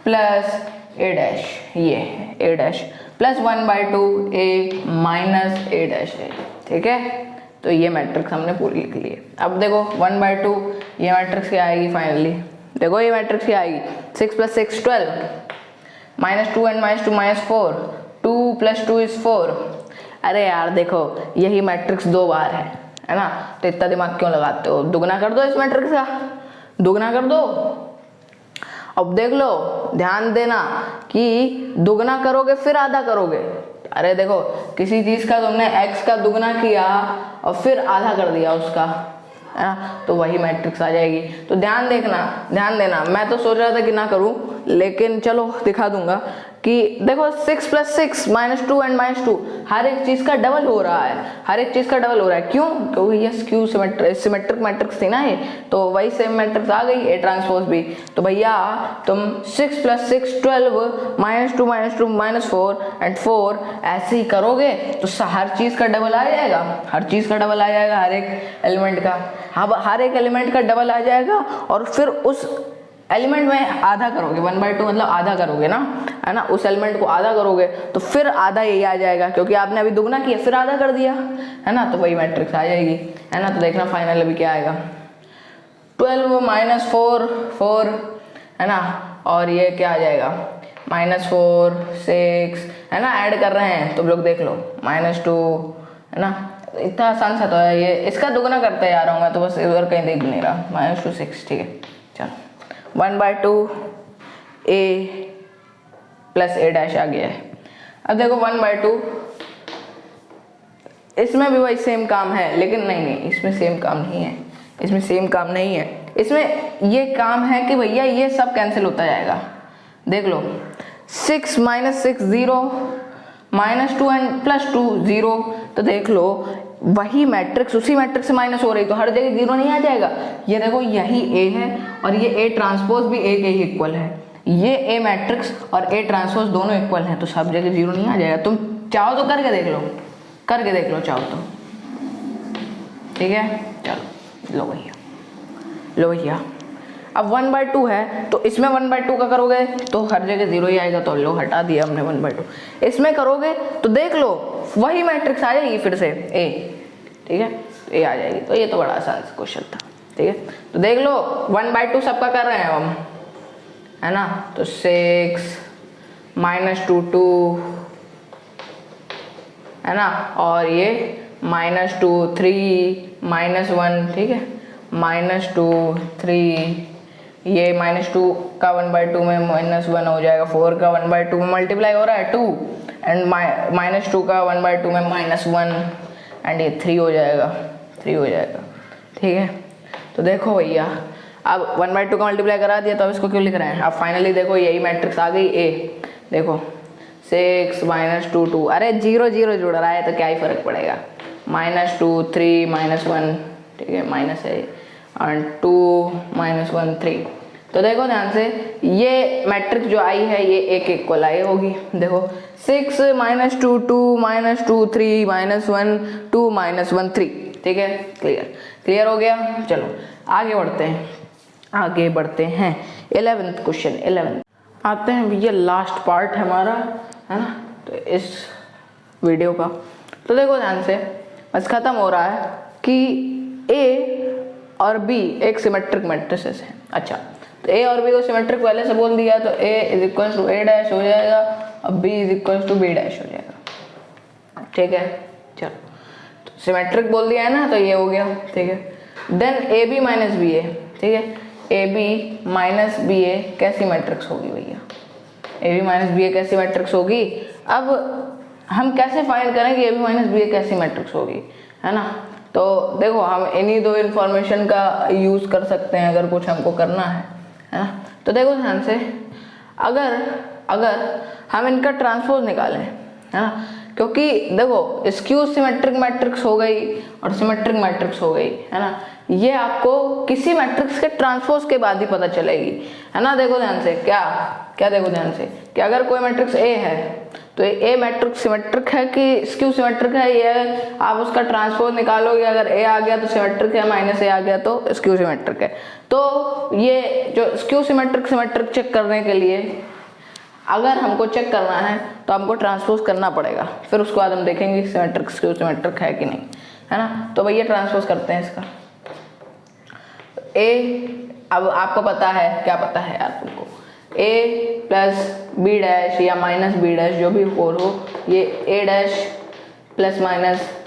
प्लस a डैश, ये a dash plus 1/2 a minus a dash है। ठीक है, तो ये मैट्रिक्स हमने पूरी लिख ली है। अब देखो 1/2 ये मैट्रिक्स क्या आएगी फाइनली, देखो ये मैट्रिक्स क्या आएगी, 6 + 6 12 -2 एंड -2 -4 2 + 2 = 4। अरे यार देखो यही मैट्रिक्स 2 बार है ना, तो इतना दिमाग क्यों लगाते हो, दुगना कर दो इस मैट्रिक्स का, दुगना कर दो। अब देख लो, ध्यान देना कि दुगना करोगे फिर आधा करोगे। अरे देखो किसी चीज का तुमने x का दुगना किया और फिर आधा कर दिया उसका, है ना, तो वही मैट्रिक्स आ जाएगी। तो ध्यान देना, मैं तो सोच रहा था कि ना करूं, लेकिन चलो दिखा दूंगा कि देखो 6 + 6 -2 एंड -2 हर एक चीज़ का डबल हो रहा है, हर एक चीज़ का डबल हो रहा है। क्यों? क्योंकि ये स्क्यू सिमेट्रिक मैट्रिक्स थी ना ये, तो वही सेम मैट्रिक्स आ गई ए ट्रांसपोज भी। तो भैया तुम 6 + 6 12 -2 -2 -4 एंड 4 ऐसे ही करोगे तो हर चीज़ का डबल आ जाएगा, हर चीज़ का डबल आ जाएगा, हर एक एलिमेंट का। हाँ, हर एक एलिमेंट का डबल आ जाएगा और फिर उस एलिमेंट में आधा करोगे, 1/2 मतलब आधा करोगे ना, है ना, उस एलिमेंट को आधा करोगे तो फिर आधा यही आ जाएगा, क्योंकि आपने अभी दुगना किया फिर आधा कर दिया, है ना, तो वही मैट्रिक्स आ जाएगी, है ना। तो देखना फाइनल अभी क्या आएगा, 12 - 4 4, है ना, और ये क्या आ जाएगा -4 6, है ना, ऐड कर रहे हैं तुम लोग देख लो, -2, है ना। इतना आसान सा तो है ये, इसका दुगना करते जा रहा हूँ मैं तो, बस इधर कहीं देख नहीं रहा, -2 6, ठीक है। चलो 1/2 a + a' आ गया है। अब देखो 1/2, इसमें भी वही सेम काम है, लेकिन नहीं इसमें सेम काम नहीं है, इसमें सेम काम नहीं है, इसमें ये काम है कि भैया ये सब कैंसिल होता जाएगा। देख लो 6 - 6 0, -2 एंड +2 0, तो देख लो वही मैट्रिक्स उसी मैट्रिक्स से माइनस हो रही, तो हर जगह 0 नहीं आ जाएगा। ये देखो यही A है और ये A ट्रांसपोज भी A के ही इक्वल है, ये A मैट्रिक्स और A ट्रांसपोज दोनों इक्वल हैं, तो सब जगह 0 नहीं आ जाएगा। तुम चाहो तो करके देख लो, करके देख लो चाहो तो, ठीक है। चलो लो भैया, लो भैया, अब 1/2 है तो इसमें 1/2 का करोगे तो हर जगह 0 ही आएगा, तो लो हटा दिया हमने 1/2। इसमें करोगे तो देख लो वही मैट्रिक्स आ जाएगी फिर से A, ठीक है, तो A आ जाएगी। तो ये तो बड़ा आसान क्वेश्चन था, ठीक है। तो देख लो 1/2 सबका कर रहे हैं हम, है ना, तो 6 -2 2, है ना, और ये -2 3 -1, ठीक है, -2 3, ये -2 का 1/2 में -1 हो जाएगा, 4 का 1/2 में मल्टीप्लाई हो रहा है 2, एंड -2 का 1/2 में -1, एंड ये 3 हो जाएगा, 3 हो जाएगा, ठीक है। तो देखो भैया अब 1/2 का मल्टीप्लाई करा दिया, तो अब इसको क्यों लिख रहे हैं। अब फाइनली देखो यही मैट्रिक्स आ गई A, देखो 6 -2 2, अरे 0 0 जुड़ रहा है तो क्या ही फर्क पड़ेगा, -2 3 -1, ठीक है, माइनस है और 2 -1 3। तो देखो ध्यान से ये मैट्रिक्स जो आई है ये A के इक्वल आई होगी। देखो 6 -2 2 -2 3 -1 2 -1 3, ठीक है, क्लियर हो गया। चलो आगे बढ़ते हैं, आगे बढ़ते हैं 11th क्वेश्चन। 11 आते हैं भैया, लास्ट पार्ट है हमारा, है ना, तो इस वीडियो का। तो देखो ध्यान से बस खत्म हो रहा है कि A और B एक सिमेट्रिक मैट्रिसेस है। अच्छा, तो A और B को सिमेट्रिक पहले से बोल दिया, तो A = A' हो जाएगा और B = B' हो जाएगा, ठीक है। चलो तो सिमेट्रिक बोल दिया है ना, तो ये हो गया, ठीक है। देन AB - BA, ठीक है, AB - BA कैसी मैट्रिक्स होगी भैया, AB - BA कैसी मैट्रिक्स होगी। अब हम कैसे फाइंड करें कि AB - BA कैसी मैट्रिक्स होगी, है ना। तो देखो हम इन्हीं दो इन्फॉर्मेशन का यूज़ कर सकते हैं अगर कुछ हमको करना है ना। तो देखो ध्यान से, अगर हम इनका ट्रांसपोज निकालें, है ना, क्योंकि देखो स्क्यू सिमेट्रिक मैट्रिक्स हो गई और सिमेट्रिक मैट्रिक्स हो गई, है ना, ये आपको किसी मैट्रिक्स के ट्रांसपोज के बाद ही पता चलेगी, है ना। देखो ध्यान से, क्या देखो ध्यान से कि अगर कोई मैट्रिक्स A है तो A मैट्रिक्स सिमेट्रिक है कि स्क्यू सिमेट्रिक है, ये आप उसका ट्रांसपोज निकालोगे, अगर A आ गया तो सिमेट्रिक है, -A आ गया तो स्क्यू सिमेट्रिक है। तो ये जो स्क्यू सिमेट्रिक चेक करने के लिए अगर हमको चेक करना है तो हमको ट्रांसपोज करना पड़ेगा, फिर उसके बाद हम देखेंगे सिमेट्रिक स्क्यू सिमेट्रिक है कि नहीं, है ना। तो भैया ट्रांसपोज करते हैं इसका। A अब आपको पता है, क्या पता है यार तुमको, A + B' या -B' जो भी हो, ये A' ±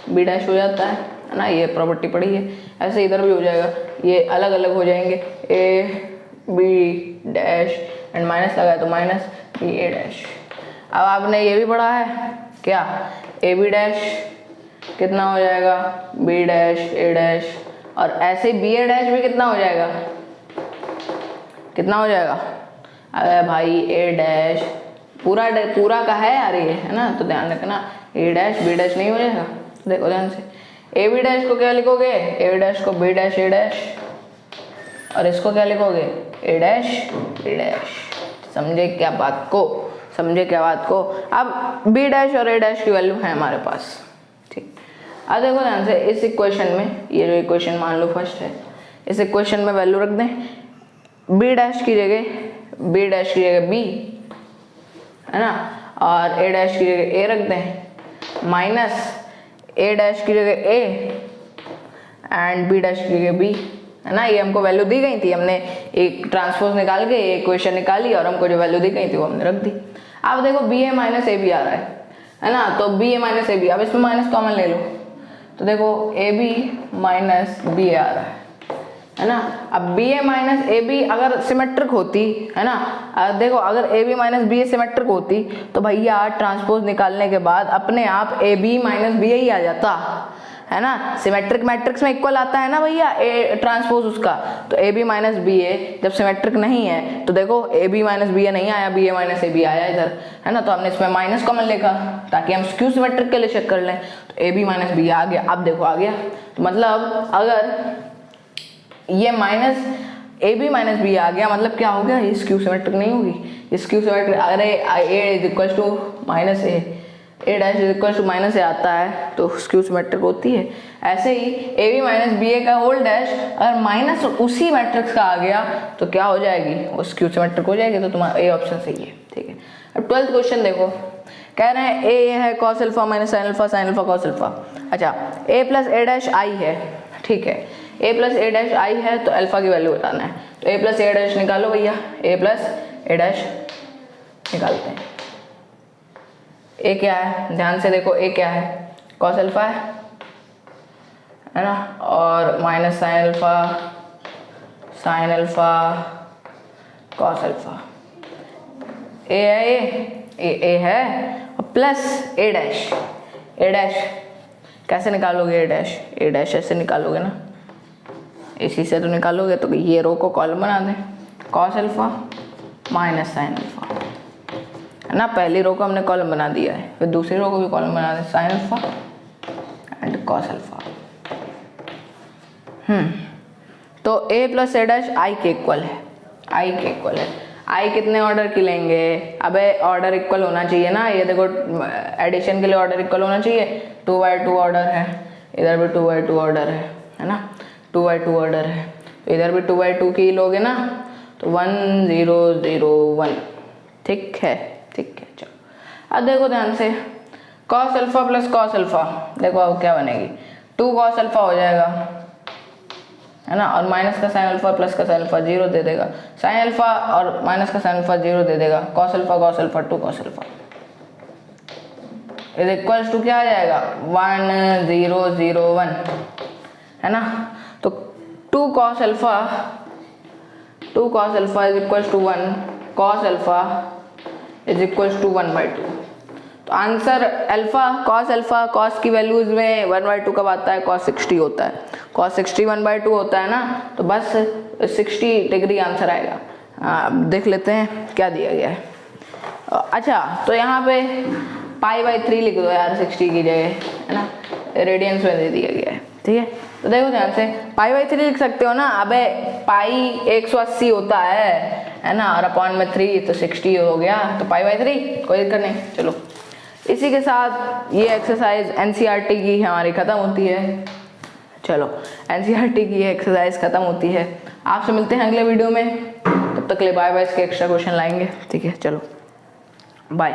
B' हो जाता है ना, ये प्रॉपर्टी पड़ी है। ऐसे इधर भी हो जाएगा, ये अलग अलग हो जाएंगे, A B' एंड माइनस लगाया तो -BA'। अब आपने ये भी पढ़ा है क्या, AB' कितना हो जाएगा, B' A', और ऐसे BA' भी कितना हो जाएगा, कितना हो जाएगा, अरे भाई A' पूरा का है यार ये, है ना, तो ध्यान रखना ए डैश बी डैश नहीं हो जाएगा। देखो ध्यान से, ए बी डैश को क्या लिखोगे, ए डैश को बी डैश ए डैश, और इसको क्या लिखोगे, ए डैश बी डैश। समझे क्या बात को, समझे क्या बात को। अब बी डैश और ए डैश की वैल्यू है हमारे पास, ठीक। अब देखो ध्यान से, इस इक्वेशन में, ये जो इक्वेशन मान लो फर्स्ट है, इस इक्वेशन में वैल्यू रख दें, बी डैश की जगह बी, है ना, और ए डैश की जगह ए रख दें, माइनस ए डैश की जगह ए एंड बी डैश की जगह बी, है ना। ये हमको वैल्यू दी गई थी, हमने एक ट्रांसपोज निकाल के एक इक्वेशन निकाली और हमको जो वैल्यू दी गई थी वो हमने रख दी। अब देखो B A minus A B आ रहा है ना, तो B A minus A B, अब इसमें माइनस कॉमन ले लो, तो देखो A B minus B A आ रहा है ना। अब B A minus A B अगर सिमेट्रिक होती, है ना, देखो अगर A B minus B A symmetric होती तो भैया ट्रांसपोज निकालने के बाद अपने आप A B minus B A ही आ जाता, है ना। सिमेट्रिक मैट्रिक्स में इक्वल आता है ना भैया ए ट्रांसपोज उसका, तो A B minus B A जब सिमेट्रिक नहीं है तो देखो A B minus B A नहीं आया, B A minus A B आया इधर, है ना। तो हमने इसमें माइनस कॉमन लेगा ताकि हम स्क्यू सिमेट्रिक के लिए चेक कर लें, तो ए बी माइनस बी आ गया। अब देखो आ गया, तो मतलब अगर ये minus A B minus B आ गया, मतलब क्या हो गया, ये स्क्यू सिमेट्रिक नहीं होगी, स्क्यू सिमेट्रिक अरे A is equal to minus A dash is equal to minus A आता है तो स्क्यू सिमेट्रिक होती है। ऐसे ही A B minus B A का होल डैश अगर माइनस उसी मैट्रिक्स का आ गया तो क्या हो जाएगी, वो स्क्यू सिमेट्रिक हो जाएगी। तो तुम्हारा ए ऑप्शन सही है, ठीक है। अब 12th क्वेश्चन देखो, कह रहे हैं ए है cos alpha minus sine alpha cos alpha. अच्छा, ए प्लस ए डैश आई है, ठीक है, ए प्लस ए डैश आई है तो अल्फा की वैल्यू बताना है, तो ए प्लस ए डैश निकालो भैया, ए प्लस ए डैश निकालते हैं। ए क्या है, ध्यान से देखो, ए क्या है, कॉस अल्फा है ना, और minus sine alpha cos alpha. A है, ए है, और प्लस ए डैश कैसे निकालोगे, ए डैश ऐसे निकालोगे ना, इसी से तो निकालोगे। तो ये रो को कॉलम बना दें, cos alpha minus sine alpha, है ना। पहली रो को हमने कॉलम बना दिया है, फिर दूसरी रो को भी कॉलम बना दें, sign alpha and cos alpha. तो ए प्लस ए डैश आई के इक्वल है, आई कितने ऑर्डर की लेंगे, अबे ऑर्डर इक्वल होना चाहिए ना। ये देखो एडिशन के लिए ऑर्डर इक्वल होना चाहिए, 2/2 ऑर्डर है, इधर भी 2/2 ऑर्डर है ना, 2/2 ऑर्डर है, तो इधर भी 2/2 की लोगे ना, तो 1 0 0 1, ठीक है। चलो अब देखो ध्यान से, cos alpha plus cos alpha, देखो अब क्या बनेगी, 2 कॉस अल्फा हो जाएगा, है ना, और माइनस का साइन अल्फा प्लस का साइन अल्फा 0 दे देगा, साइन अल्फा और माइनस का साइन अल्फा 0 दे देगा, cos alpha 2 cos alpha is equals to क्या आ जाएगा, 1 0 0 1, है ना। तो 2 cos alpha is equals to 1 cos alpha is equals to 1/2। तो आंसर अल्फा कॉस की वैल्यूज में 1/2 कब आता है, cos 60 होता है, cos 60 1/2 होता है ना, तो बस 60 डिग्री आंसर आएगा। देख लेते हैं क्या दिया गया है। अच्छा, तो यहाँ पे π/3 लिख दो यार 60 की जगह, है ना, रेडियंस में दे दिया गया है, ठीक है। तो देखो ध्यान से, π/3 लिख सकते हो ना, अबे पाई 180 होता है ना, और अपॉन में 3 तो 60 हो गया, तो π/3 कोई दिक्कत नहीं। चलो इसी के साथ ये एक्सरसाइज एनसीईआरटी की हमारी ख़त्म होती है। चलो एनसीईआरटी की ये एक्सरसाइज ख़त्म होती है, आपसे मिलते हैं अगले वीडियो में, तब तक के लिए बाय बाय। इसके एक्स्ट्रा क्वेश्चन लाएंगे, ठीक है, चलो बाय।